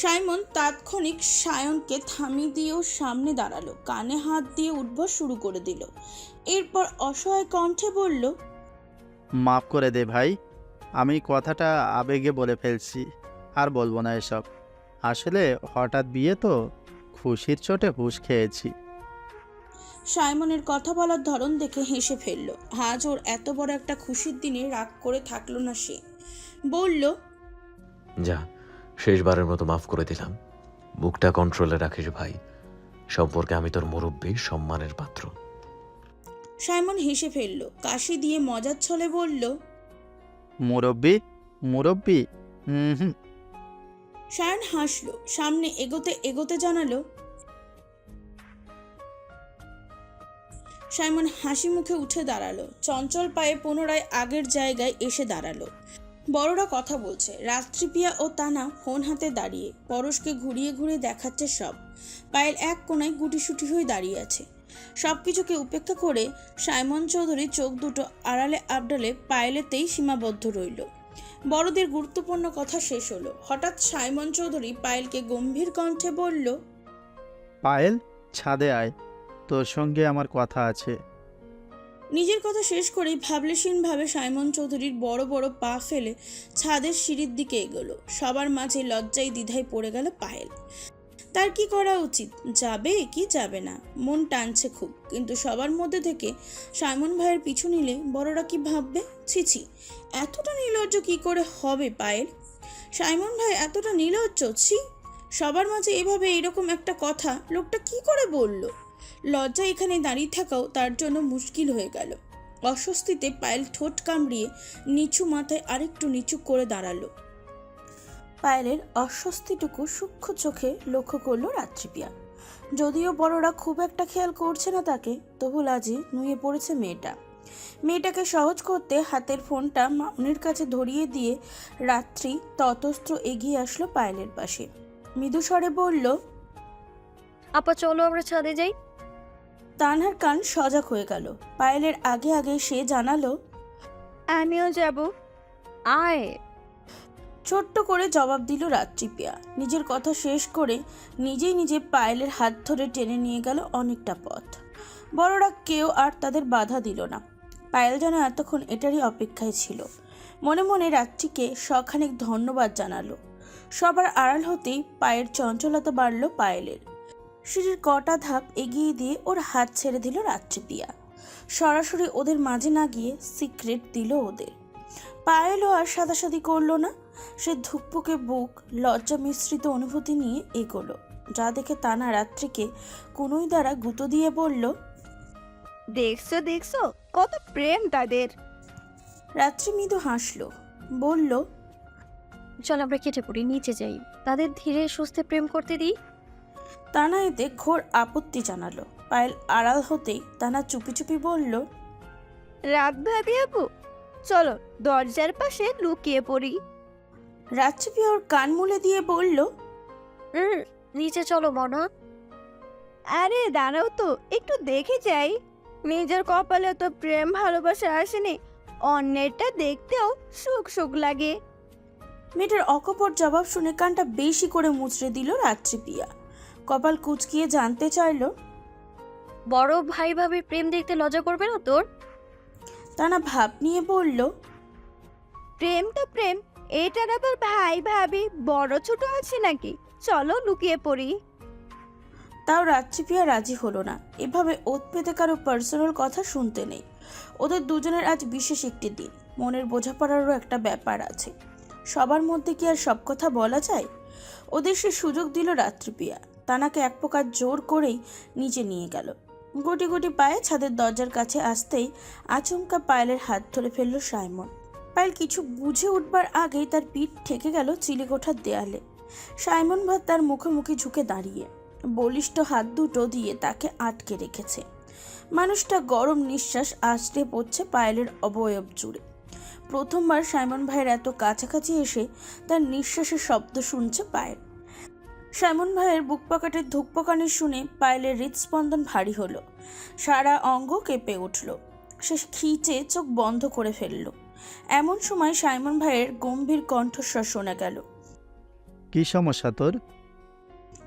সাইমন তাৎক্ষণিক সায়নকে থামিয়ে দিয়েও সামনে দাঁড়ালো, কানে হাত দিয়ে উঠবস শুরু করে দিল। এরপর অসহায় কণ্ঠে বলল, মাফ করে দে ভাই, আমি কথাটা আবেগে বলে ফেলছি, আর বলবো না এসব। আসলে হঠাৎ বিয়ে তো, খুশির চোটে হুঁশ খেয়েছি। সাইমনের কথা বলার ধরন দেখে হেসে ফেলল। আজ ওর এত বড় একটা খুশির দিনে রাগ করে থাকলো না সে। বলল, যা, শেষবারের মতো মাফ করে দিলাম। মুখটা কন্ট্রোলে রাখিস ভাই। সম্পর্কে আমি তোর মুরব্বী, সম্মানের পাত্র। সাইমন হেসে ফেলল, কাশি দিয়ে মজার ছলে বলল, মুরব্বি মুরব্বি, হুম। সায়ন হাসল। সামনে এগোতে এগোতে জানালো, সাইমন হাসি মুখে উঠে দাঁড়ালো, চঞ্চল পায়ে পুনরায় আগের জায়গায় এসে দাঁড়ালো। বড়রা কথা বলছে। রাত্রিপিয়া ও তানা ফোন হাতে দাঁড়িয়ে পরশকে ঘুরিয়ে ঘুরিয়ে দেখাচ্ছে সব। পায়েল এক কোণায় গুটিসুটি হয়ে দাঁড়িয়ে আছে। সব কিছুকে উপেক্ষা করে সাইমন চৌধুরী চোখ দুটো আড়ালে আবডালে পায়েলেতেই সীমাবদ্ধ রইল। বড়দের গুরুত্বপূর্ণ কথা শেষ হলো। হঠাৎ সাইমন চৌধুরী পায়েলকে গম্ভীর কণ্ঠে বলল, পায়েল, ছাদে আয়, তোর সঙ্গে আমার কথা আছে। নিজের কথা শেষ করেই ভাবলেশীনভাবে সাইমন চৌধুরীর বড় বড় পা ফেলে ছাদের সিঁড়ির দিকে এগোলো। সবার মাঝে লজ্জায় দ্বিধায় পড়ে গেল পায়েল। তার কি করা উচিত? যাবে কি যাবে না? মন টানছে খুব, কিন্তু সবার মধ্যে থেকে সাইমন ভাইয়ের পিছু নিলে বড়রা কি ভাববে? ছিছি, এতটা নির্লজ্জ কি করে হবে পায়েল? সাইমন ভাই এতটা নির্লজ্জ? ছি, সবার মাঝে এভাবে এরকম একটা কথা লোকটা কি করে বলল? লজ্জা এখানে দাঁড়িয়ে থাকাও তার জন্য মুশকিল হয়ে গেল। অস্বস্তিতে পায়েল ঠোঁট কামড়িয়ে নিচু মাথায় আরেকটু নিচু করে দাঁড়ালো। পায়েলের অস্বস্তিটুকু সূক্ষ্ম চোখে লক্ষ্য করলো রাত্রিপিয়া। যদিও বড়রা খুব একটা খেয়াল করছে না তাকে, তবু লাজে নুয়ে পড়েছে মেয়েটা। মেয়েটাকে সহজ করতে হাতের ফোনটা মামনির কাছে ধরিয়ে দিয়ে রাত্রি ততস্ত্র এগিয়ে আসলো পায়েলের পাশে। মৃদু স্বরে বলল, আপা চলো আমরা ছাদে যাই। তানহার কান সজাগ হয়ে গেল। পায়েলের আগে আগে সে জানালো, আমিও যাব। আয়। ছোট্ট করে জবাব দিল রাত্রিপিয়া। নিজের কথা শেষ করে নিজেই নিজে পায়েলের হাত ধরে টেনে নিয়ে গেল অনেকটা পথ। বড়রা কেউ আর তাদের বাধা দিল না। পায়েল যেন এতক্ষণ এটারই অপেক্ষায় ছিল। মনে মনে রাত্রিকে সখানেক ধন্যবাদ জানালো। সবার আড়াল হতেই পায়ের চঞ্চলতা বাড়ল পায়েলের। সিঁড়ির কটা ধাপ এগিয়ে দিয়ে ওর হাত ছেড়ে দিল রাত্রিপিয়া। সরাসরি ওদের মাঝে না গিয়ে সিক্রেট দিল ওদের। পায়েলও আর সাদাসাদি করলো না। সে ধুকপুকে বুক লজ্জা মিশ্রিত অনুভূতি নিয়ে এগোলো, যা দেখে তানা রাত্রিকে কোনোই দ্বারা গুঁতো দিয়ে বলল, দেখছো দেখছো কত প্রেম তাদের। রাত্রি মৃদু হাসলো, বলল, চল আমরা কেটে পড়ি, নিচে যাই, তাদের ধীরে সুস্থে প্রেম করতে দিই। তানা এতে ঘোর আপত্তি জানালো। পায়েল আড়াল হতেই তানা চুপি চুপি বলল, রাত ভাবি আপু, চলো দরজার পাশে লুকিয়ে পড়ি। রাত্রিপিয়া ওর কান মুলে দিয়ে বলল, নিচে চলো মনা। আরে দাঁড়াও তো, একটু দেখে যাই। নিজের কপালে তো প্রেম ভালোবাসা আসেনি, অন্যেরটা দেখতেও সুখ সুখ লাগে। মেয়েটার অকপট জবাব শুনে কানটা বেশি করে মুচড়ে দিল রাত্রিপিয়া। কপাল কুচকিয়ে জানতে চাইল, বড় ভাই ভাবি প্রেম দেখতে লজ্জা করবে না তোর? তানা ভাব নিয়ে বলল, প্রেম তো প্রেম, এটার আবার ভাই ভাবি বড় ছোট আছে নাকি? চলো লুকিয়ে পড়ি। তাও রাত্রিপিয়া রাজি হলো না। এভাবে ওত পেতে কারো পার্সোনাল কথা শুনতে নেই। ওদের দুজনের আজ বিশেষ একটি দিন, মনের বোঝাপড়ারও একটা ব্যাপার আছে। সবার মধ্যে কি আর সব কথা বলা যায়? ওদের সে সুযোগ দিল রাত্রিপ্রিয়া। তানাকে এক প্রকার জোর করেই নিচে নিয়ে গেল। গুটি গুটি পায়ে ছাদের দরজার কাছে আসতেই আচমকা পায়েলের হাত ধরে ফেলল সাইমন। পায়েল কিছু বুঝে উঠবার আগেই তার পিঠ ঠেকে গেল চিলেকোঠার দেয়ালে। সাইমন ভাই তার মুখোমুখি ঝুঁকে দাঁড়িয়ে বলিষ্ঠ হাত দুটো দিয়ে তাকে আটকে রেখেছে। মানুষটা গরম নিঃশ্বাস আছড়ে পড়ছে পায়েলের অবয়ব জুড়ে। প্রথমবার সাইমন ভাইয়ের এত কাছাকাছি এসে তার নিঃশ্বাসের শব্দ শুনছে পায়েল। সাইমন ভাইয়ের বুক পকেটের ধুকপকানি শুনে পায়েলের হৃদস্পন্দন ভারী হলো, সারা অঙ্গ কেঁপে উঠল। সে খিচে চোখ বন্ধ করে ফেলল। এমন সময় সাইমন ভাইয়ের গম্ভীর কণ্ঠস্বর শোনা গেল। কি সমস্যা তোর?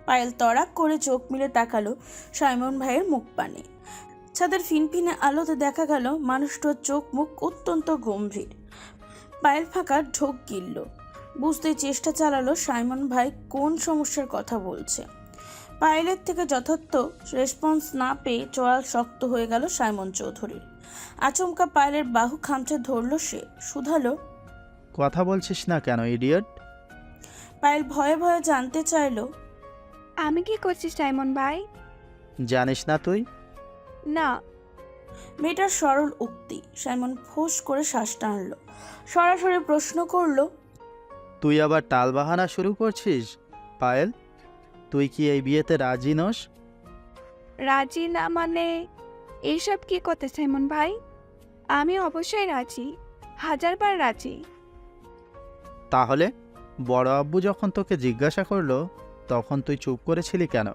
পায়েল তড়াক করে চোখ মিলে তাকালো সাইমন ভাইয়ের মুখ পানে। ছাদের ফিনফিনে আলোতে দেখা গেল মানুষটার চোখ মুখ অত্যন্ত গম্ভীর। পায়েল ফাঁকা ঢোক গিলল। বুঝতে চেষ্টা চালালো সাইমন ভাই কোন সমস্যার কথা বলছে। পায়েলের থেকে যথার্থ রেসপন্স না পেয়ে চোয়াল শক্ত হয়ে গেল সাইমন চৌধুরীর। আচমকা পায়েলের বাহু খামচে ধরল সে, শুধালো, কথা বলছিস না কেন ইডিয়ট? পায়েল ভয়ে ভয়ে জানতে চাইল, আমি কি করছি সাইমন ভাই? জানিস না তুই? না। মেয়েটার সরল উক্তি। সাইমন ফোঁস করে শ্বাস টানল, সরাসরি প্রশ্ন করল, তুই আবার টালবাহানা শুরু করছিস? পায়েল, তুই কি এই বিয়েতে রাজি নস? রাজি না মানে এইসব কি করতে সাইমন ভাই? আমি অবশ্যই রাজি, 1000বার রাজি। তাহলে বড় আব্বু যখন তোকে জিজ্ঞাসা করলো তখন তুই চুপ করেছিলি কেন?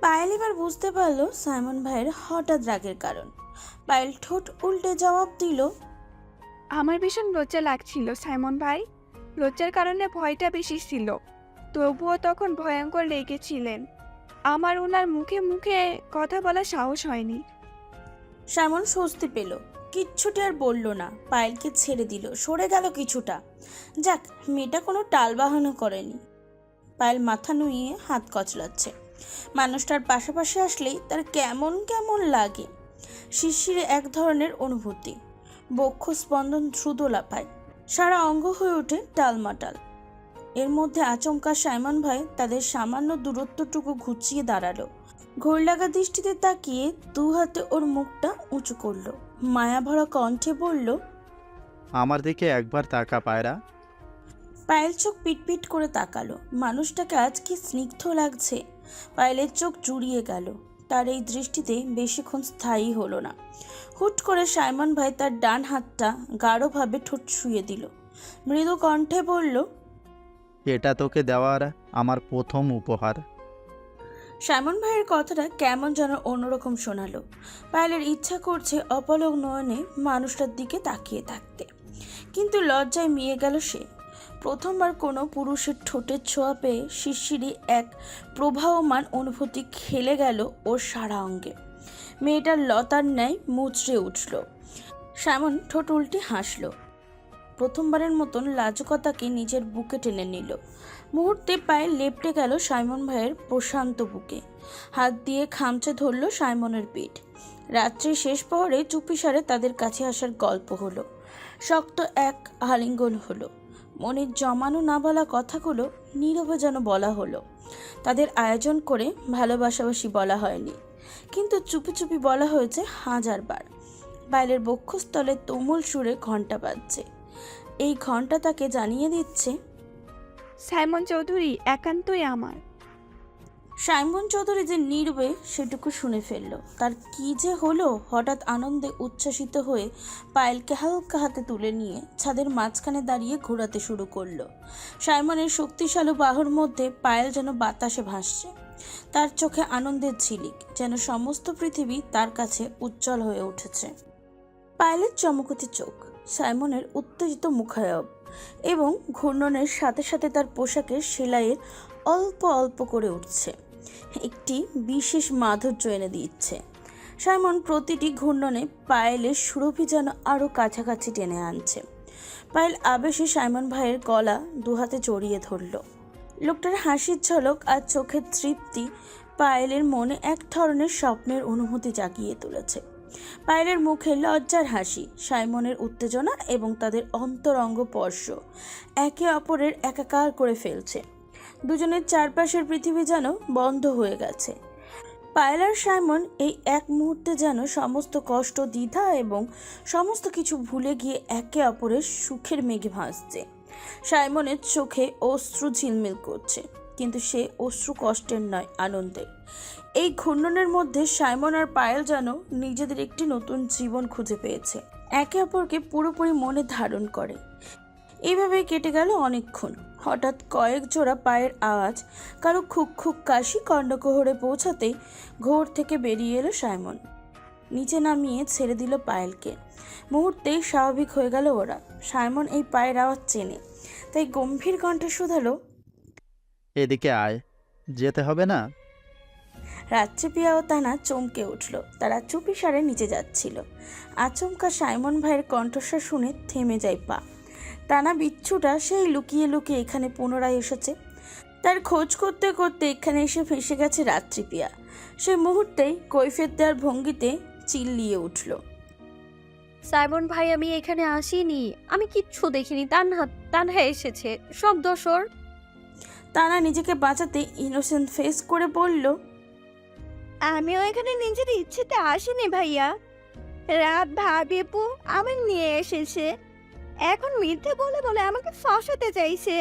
পায়েল এবার বুঝতে পারলো সাইমন ভাইয়ের হঠাৎ রাগের কারণ। পায়েল ঠোঁট উল্টে জবাব দিল, আমার ভীষণ লজ্জা লাগছিল সাইমন ভাই। লজ্জার কারণে ভয়টা বেশি ছিল, তবুও তখন ভয়ঙ্কর লেগেছিলেন। আমার ওনার মুখে মুখে কথা বলার সাহস হয়নি। সাইমন স্বস্তি পেল, কিচ্ছুটি আর বলল না। পায়েলকে ছেড়ে দিল, সরে গেল কিছুটা। যাক, মেয়েটা কোনো টালবাহানা করেনি। পায়েল মাথা নুইয়ে হাত কচলাচ্ছে। মানুষটার পাশাপাশি আসলেই তার কেমন কেমন লাগে। শিরশিরে এক ধরনের অনুভূতি, বক্ষ স্পন্দন দ্রুত লাফায়, সারা অঙ্গ হয়ে ওঠে টালমাটাল। এর মধ্যে আচমকা সাইমন ভাই তাদের সামান্য দূরত্বটুকু ঘুচিয়ে দাঁড়ালো। ঘোর লাগা দৃষ্টিতে তাকিয়ে দু হাতে ওর মুখটা উঁচু করলো, মায়াভরা কণ্ঠে বলল, আমার দিকে একবার তাকা পায়রা। পায়েল চোখ পিটপিট করে তাকালো। মানুষটাকে আজ কি স্নিগ্ধ লাগছে। পায়েলের চোখ জুড়িয়ে গেল। তার এই দৃষ্টিতে বেশিক্ষণ স্থায়ী হলো না। হুট করে সাইমন ভাই তার ডান হাতটা গাঢ়ভাবে ঠোঁট ছুঁয়ে দিল। মৃদু কণ্ঠে বলল, এটা তোকে দেওয়ার আমার প্রথম উপহার। সাইমন ভাইয়ের কথাটা কেমন যেন অন্যরকম শোনালো। পায়েলের ইচ্ছা করছে অপলক নয়নে মানুষটার দিকে তাকিয়ে থাকতে, কিন্তু লজ্জায় মিয়ে গেল সে। প্রথমবার কোনো পুরুষের ঠোঁটের ছোঁয়া পেয়ে শিরশিরি এক প্রবাহমান অনুভূতি খেলে গেল ওর সারা অঙ্গে। মেয়েটার লতার ন্যায় মুচড়ে উঠল। সাইমন ঠোঁট উল্টে হাসল। প্রথমবারের মতন লাজুকতাকে নিজের বুকে টেনে নিল। মুহূর্তে পায়ে লেপটে গেল সাইমন ভাইয়ের প্রশান্ত বুকে। হাত দিয়ে খামচে ধরল সাইমনের পিঠ। রাত্রির শেষ প্রহরে চুপিসারে তাদের কাছে আসার গল্প হলো। শক্ত এক আলিঙ্গন হলো। মনের জমানো না বলা কথাগুলো নীরবে যেন বলা হলো। তাদের আয়োজন করে ভালোবাসাবাসি বলা হয়নি, কিন্তু চুপি চুপি বলা হয়েছে 1000 বার। বাইরের বক্ষস্থলে তুমুল সুরে ঘণ্টা বাজছে। এই ঘণ্টা তাকে জানিয়ে দিচ্ছে, সাইমন চৌধুরী একান্তই আমার। সাইমন চৌধুরী যে নীরবে সেটুকু শুনে ফেলল। তার কি যে হলো, হঠাৎ আনন্দে উচ্ছ্বাসিত হয়ে পায়েলকে হালকা হাতে তুলে নিয়ে ছাদের মাঝখানে দাঁড়িয়ে ঘোরাতে শুরু করলো। সাইমনের শক্তিশালী বাহুর মধ্যে পায়েল যেন বাতাসে ভাসছে। তার চোখে আনন্দের ঝিলিক, যেন সমস্ত পৃথিবী তার কাছে উজ্জ্বল হয়ে উঠেছে। পায়েলের চমকতি চোখ, সাইমনের উত্তেজিত মুখায়ব এবং ঘূর্ণনের সাথে সাথে তার পোশাকের সেলাইয়ের অল্প অল্প করে উঠছে একটি বিশেষ মাধুর্য এনে দিচ্ছে। সাইমন প্রতিটি ঘূর্ণনে পায়েলের সুরভি যেন আরও কাছাকাছি টেনে আনছে। পায়েল আবেশে সাইমন ভাইয়ের গলা দুহাতে জড়িয়ে ধরল। লোকটার হাসির ঝলক আর চোখের তৃপ্তি পায়েলের মনে এক ধরনের স্বপ্নের অনুভূতি জাগিয়ে তুলেছে। পায়েলের মুখে লজ্জার হাসি, সাইমনের উত্তেজনা এবং তাদের অন্তরঙ্গ স্পর্শ একে অপরের একাকার করে ফেলছে। দুজনের চারপাশের পৃথিবী যেন বন্ধ হয়ে গেছে। পায়েল আর সাইমন এই এক মুহূর্তে যেন সমস্ত কষ্ট, দ্বিধা এবং সমস্ত কিছু ভুলে গিয়ে একে অপরের সুখের মেঘে ভাসছে। সাইমনের চোখে অশ্রু ঝিলমিল করছে, কিন্তু সে অশ্রু কষ্টের নয়, আনন্দের। এই ঘূর্ণনের মধ্যে সাইমন আর পায়েল যেন নিজেদের একটি নতুন জীবন খুঁজে পেয়েছে, একে অপরকে পুরোপুরি মনে ধারণ করে। এইভাবেই কেটে গেল অনেকক্ষণ। হঠাৎ কয়েক জোড়া পায়ের আওয়াজ, কারো খুক খুক কাশি কর্ণকোহরে পৌঁছাতেই ঘোর থেকে বেরিয়ে এলো সাইমন। নিচে নামিয়ে ছেড়ে দিল পায়েলকে। মুহূর্তেই স্বাভাবিক হয়ে গেল ওরা। সাইমন এই পায়ের আওয়াজ চেনে, তাই গম্ভীর কণ্ঠে শুধালো, এদিকে আয়, যেতে হবে না? রাত্রি পিয়া ও তানা চমকে উঠল। তারা চুপিসারে নিচে যাচ্ছিল। আচমকা সাইমন ভাইয়ের কণ্ঠস্বর শুনে থেমে যায় পা। টানা বিচ্ছুটা সেই লুকিয়ে লুকিয়ে এখানে পুনরায় এসেছে। তার খোঁজ করতে করতে এখানে এসে ফেসে গেছে রাত্রি পিয়া। সেই মুহূর্তেই কৈফিয়ত দেওয়ার ভঙ্গিতে চিল্লিয়ে উঠল, সাইমন ভাই, আমি এখানে আসিনি, আমি কিচ্ছু দেখিনি। তানহা এসেছে, সব দোসর। টানা নিজেকে বাঁচাতে ইনোসেন্ট ফেস করে বলল, আমিও এখানে নিজের ইচ্ছেতে আসিনি ভাইয়া। রাত ভাবিপু আমার নিয়ে এসেছে, এখন মিথ্যে বলে বলে আমাকে ফাঁসাতে চাইছে।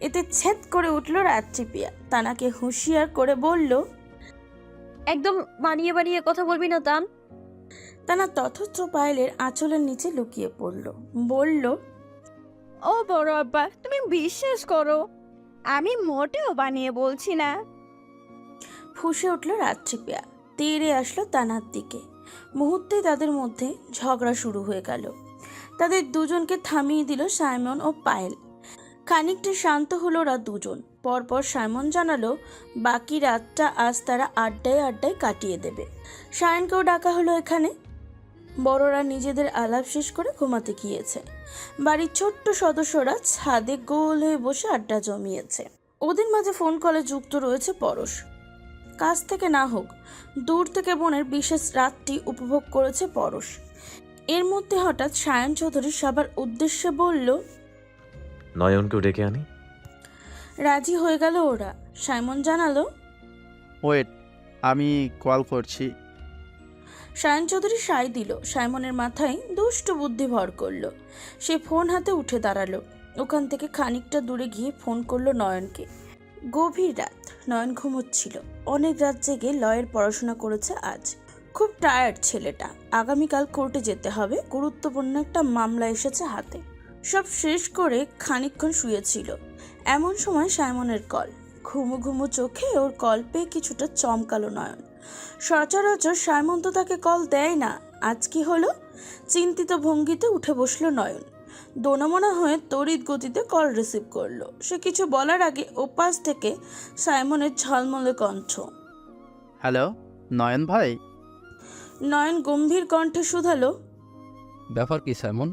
এতে ছেদ করে উঠল রাত্রি পিয়া। টানাকে হুঁশিয়ার করে বলল, একদম বানিয়ে বানিয়ে কথা বলবি না তান। টানা তথ্য পায়েলের আঁচলের নিচে লুকিয়ে পড়ল, বলল, ও বড় আব্বা, তুমি বিশ্বাস করো, আমি মোটেও বানিয়ে বলছি না। ফুঁসে উঠল রাত্রি পিয়া। তেড়ে আসলো টানার দিকে। মুহূর্তেই তাদের মধ্যে ঝগড়া শুরু হয়ে গেল। তাদের দুজনকে থামিয়ে দিল সাইমন ও পায়েল। খানিকটা শান্ত হলো ওরা দুজন। পরপর সাইমন জানালো বাকি রাতটা আজ তারা আড্ডায় আড্ডায় কাটিয়ে দেবে। সায়নকেও ডাকা হলো এখানে। বড়রা নিজেদের আলাপ শেষ করে ঘুমাতে গিয়েছে। বাড়ির ছোট্ট সদস্যরা ছাদে গোল হয়ে বসে আড্ডা জমিয়েছে। ওদের মাঝে ফোন কলে যুক্ত রয়েছে পরশ। কাছ থেকে না হোক, দূর থেকে বোনের বিশেষ রাতটি উপভোগ করেছে পরশ। এর মধ্যে হঠাৎ সায়ন চৌধুরী সবার উদ্দেশ্যে বলল, নয়নকেও ডেকে আনি। রাজি হয়ে গেল ওরা। সাইমন জানালো, ওয়েট, আমি কল করছি। সায়ন চৌধুরী সায় দিল। সাইমনের মাথায় দুষ্ট বুদ্ধি ভর করলো। সে ফোন হাতে উঠে দাঁড়ালো। ওখান থেকে খানিকটা দূরে গিয়ে ফোন করলো নয়নকে। গভীর রাত, নয়ন ঘুমোচ্ছিল। অনেক রাত জেগে লয়ের পড়াশোনা করেছে আজ। খুব টায়ার্ড ছেলেটা। আগামীকাল কোর্টে যেতে হবে, গুরুত্বপূর্ণ একটা মামলা এসেছে হাতে। সব শেষ করে খানিকক্ষণ শুয়েছিল। এমন সময় সাইমনের কল। ঘুমো ঘুমো চোখে ওর কল পেয়ে কিছুটা চমকালো নয়ন। সচরাচর সাইমন তো তাকে কল দেয় না, আজ কি হলো? চিন্তিত ভঙ্গিতে উঠে বসলো নয়ন। দোনামোনা হয়ে তড়িৎ গতিতে কল রিসিভ করলো। সে কিছু বলার আগে ওপাশ থেকে সাইমনের ঝলমলে কণ্ঠ। হ্যালো নয়ন ভাই। নয়ন গম্ভীর কণ্ঠে শুধালো, ব্যাপার কি সাইমন,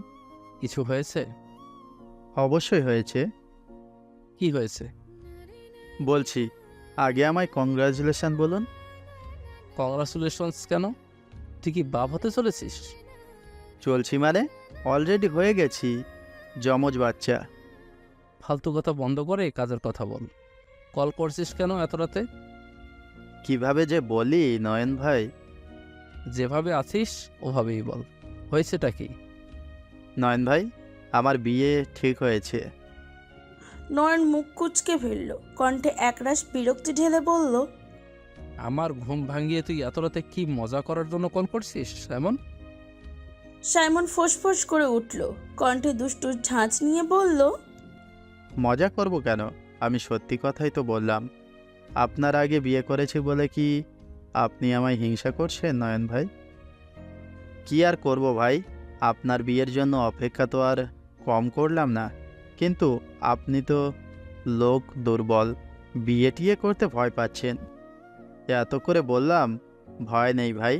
কিছু হয়েছে? অবশ্যই হয়েছে। কি হয়েছে? বলছি, আগে আমায় কংগ্রাচুলেশন বলুন। কংগ্রাচুলেশনস কেন? তুই কি বাপ হতে চলেছিস? চলছি মানে অলরেডি হয়ে গেছি, যমজ বাচ্চা। ফালতু কথা বন্ধ করে কাজের কথা বল। কল করছিস কেন এত রাতে? কিভাবে যে বলি নয়ন ভাই। যেভাবে আছিস ওভাবেই বল। হয়েছেটা কি? নয়ন ভাই, আমার বিয়ে ঠিক হয়েছে। নয়ন মুখ কুঁচকে ফেলল। কণ্ঠে একরাশ বিরক্তি ঢেলে বলল, আমার ঘুম ভাঙিয়ে তুই এত রাতে কি মজা করার জন্য কল করছিস সাইমন? সাইমন ফোঁস করে উঠল। কণ্ঠে দুষ্টু ঝাঁঝ নিয়ে বলল, মজা করব কেন, আমি সত্যি কথাই তো বললাম। আপনার আগে বিয়ে করেছি বলে কি আপনি আমায় হিংসা করছেন নয়ন ভাই? কি আর করব ভাই, আপনার বিয়ের জন্য অপেক্ষা তো আর কম করলাম না। কিন্তু আপনি তো লোক দুর্বল, বিয়ে টিয়ে করতে ভয় পাচ্ছেন। এত করে বললাম, ভয় নেই ভাই,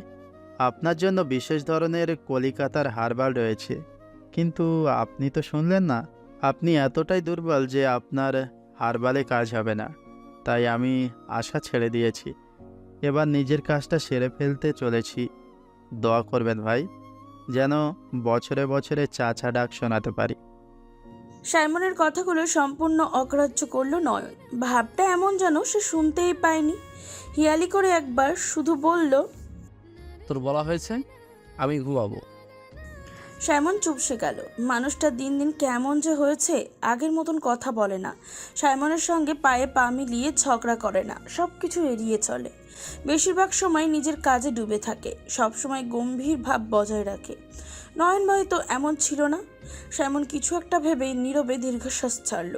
আপনার জন্য বিশেষ ধরনের কলিকাতার হারবাল রয়েছে। কিন্তু আপনি তো শুনলেন না। আপনি এতটাই দুর্বল যে আপনার হারবালে কাজ হবে না। তাই আমি আশা ছেড়ে দিয়েছি। এবার নিজের কাজটা সেরে ফেলতে চলেছি। দোয়া করবেন ভাই, যেন বছরে বছরে চাচা ডাক শোনাতে পারি। সাইমনের কথাগুলো সম্পূর্ণ অগ্রাহ্য করলো নয়ন। ভাবটা এমন যেন সে শুনতেই পায়নি। হিয়ালি করে একবার শুধু বলল, তোর বলা হয়েছে আমি ঘুমাবো। সাইমন চুপসে গেল। মানুষটা দিন দিন কেমন যে হয়েছে, আগের মতন কথা বলে না, সাইমনের সঙ্গে পায়ে পা মিলিয়ে ঝগড়া করে না, সব কিছু এড়িয়ে চলে। বেশিরভাগ সময় নিজের কাজে ডুবে থাকে, সব সময় গম্ভীর ভাব বজায় রাখে। নয়ন ভাই তো এমন ছিল না। সাইমন কিছু একটা ভেবে নীরবে দীর্ঘশ্বাস ছাড়ল,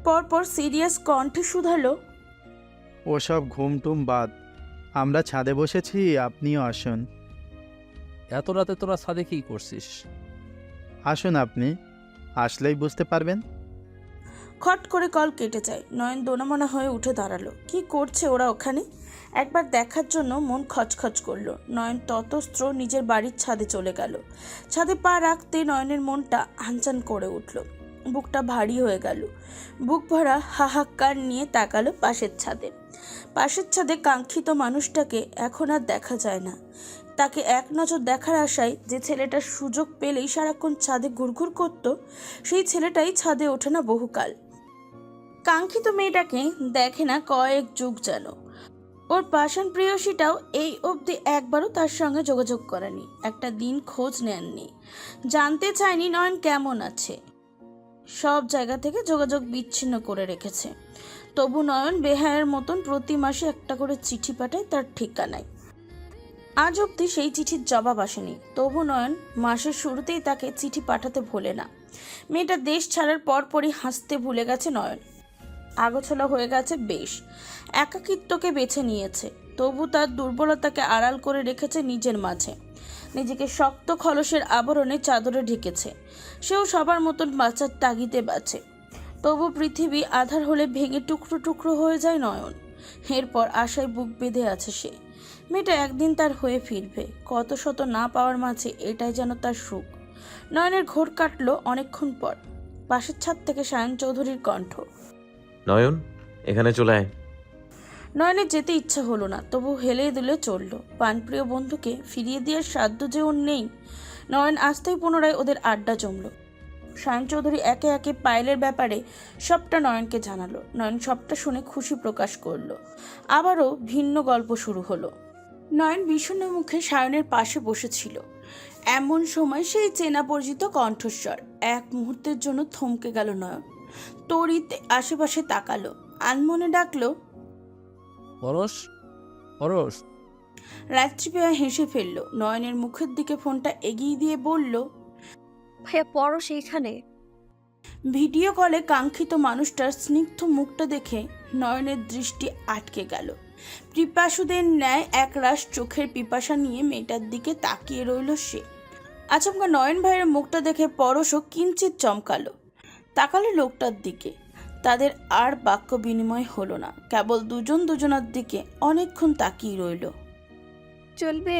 পরপর সিরিয়াস কণ্ঠে শুধালো, ওসব ঘুমটুম বাদ, আমরা ছাদে বসেছি, আপনিও আসুন। এত রাতে তোরা ছাদে কি করছিস? আসুন, আপনি আসলেই বুঝতে পারবেন। খট করে কল কেটে যায়। নয়ন দোনামোনা হয়ে উঠে দাঁড়ালো। কি করছে ওরা ওখানে? একবার দেখার জন্য মন খচখচ করলো। নয়ন ততস্ত্র নিজের বাড়ির ছাদে চলে গেল। ছাদে পা রাখতে নয়নের মনটা আনচান করে উঠল, বুকটা ভারী হয়ে গেল। বুক ভরা হাহাকার নিয়ে তাকালো পাশের ছাদে। পাশের ছাদে কাঙ্ক্ষিত মানুষটাকে এখন আর দেখা যায় না। তাকে এক নজর দেখার আশায় যে ছেলেটা সুযোগ পেলেই সারাক্ষণ ছাদে ঘুরঘুর করত, সেই ছেলেটাই ছাদে ওঠে না বহুকাল। কাঙ্ক্ষিত মেয়েটাকে দেখে না কয়েক যুগ যেন। ওর পাষাণ প্রেয়সীটাও এই অবধি একবারও তার সঙ্গে যোগাযোগ করেনি, একটা দিন খোঁজ নেননি, জানতে চায়নি নয়ন কেমন আছে। সব জায়গা থেকে যোগাযোগ বিচ্ছিন্ন করে রেখেছে। তবু নয়ন বেহায়ের মতন প্রতি মাসে একটা করে চিঠি পাঠায় তার ঠিকানায়। আজ অবধি সেই চিঠির জবাব আসেনি। তবু নয়ন মাসের শুরুতেই তাকে চিঠি পাঠাতে ভোলে না। মেয়েটা দেশ ছাড়ার পরপরই হাসতে ভুলে গেছে নয়ন। আগোছালো হয়ে গেছে বেশ, একাকিত্বকে বেছে নিয়েছে। তবু তার দুর্বলতাকে আড়াল করে রেখেছে নিজের মাঝে। নিজেকে শক্ত খলসের আবরণে চাদরে ঢেকেছে। সেও সবার মতন বাঁচার তাগিদে বাঁচে। তবু পৃথিবী আধার হলে ভেঙে টুকরো টুকরো হয়ে যায় নয়ন। এরপর আশায় বুক বেঁধে আছে সে। মেয়েটা একদিন তার হয়ে ফিরবে। কত শত না পাওয়ার মাঝে এটাই যেন তার সুখ। নয়নের ঘোর কাটল অনেকক্ষণ পর। পাশের ছাদ থেকে সায়ন চৌধুরীর কণ্ঠ, নয়ন, এখানে চলে আয়। নয়নের যেতে ইচ্ছা হলো না, তবু হেলে দুলে চলল। প্রাণপ্রিয় বন্ধুকে ফিরিয়ে দেওয়ার সাধ্য যে ওর নেই। নয়ন আসতেই পুনরায় ওদের আড্ডা জমল। সায়ন চৌধুরী একে একে পায়েলের ব্যাপারে সবটা নয়নকে জানালো। নয়ন সবটা শুনে খুশি প্রকাশ করলো। আবারও ভিন্ন গল্প শুরু হলো। নয়ন বিষণ্ণ মুখে সায়নের পাশে বসেছিল। এমন সময় সেই চেনা পরিচিত কণ্ঠস্বর। এক মুহূর্তের জন্য থমকে গেল নয়ন। তড়িতে আশেপাশে তাকালো, আনমনে ডাকলো, পরশ, পরশ। রাত্রি পেয়া হেসে ফেলল। নয়নের মুখের দিকে ফোনটা এগিয়ে দিয়ে বলল, ভাইয়া পরশ এখানে। ভিডিও কলে কাঙ্ক্ষিত মানুষটার স্নিগ্ধ মুখটা দেখে নয়নের দৃষ্টি আটকে গেল। পিপাসুদের ন্যায় একরাশ চোখের পিপাসা নিয়ে মেয়েটার দিকে তাকিয়ে রইল সে। আচমকা নয়ন ভাইয়ের মুখটা দেখে পরশও কিঞ্চিত চমকালো। তাকালো লোকটার দিকে। তাদের আর বাক্য বিনিময় হলো না, কেবল দুজন দুজনার দিকে অনেকক্ষণ তাকিয়ে রইল। চলবে?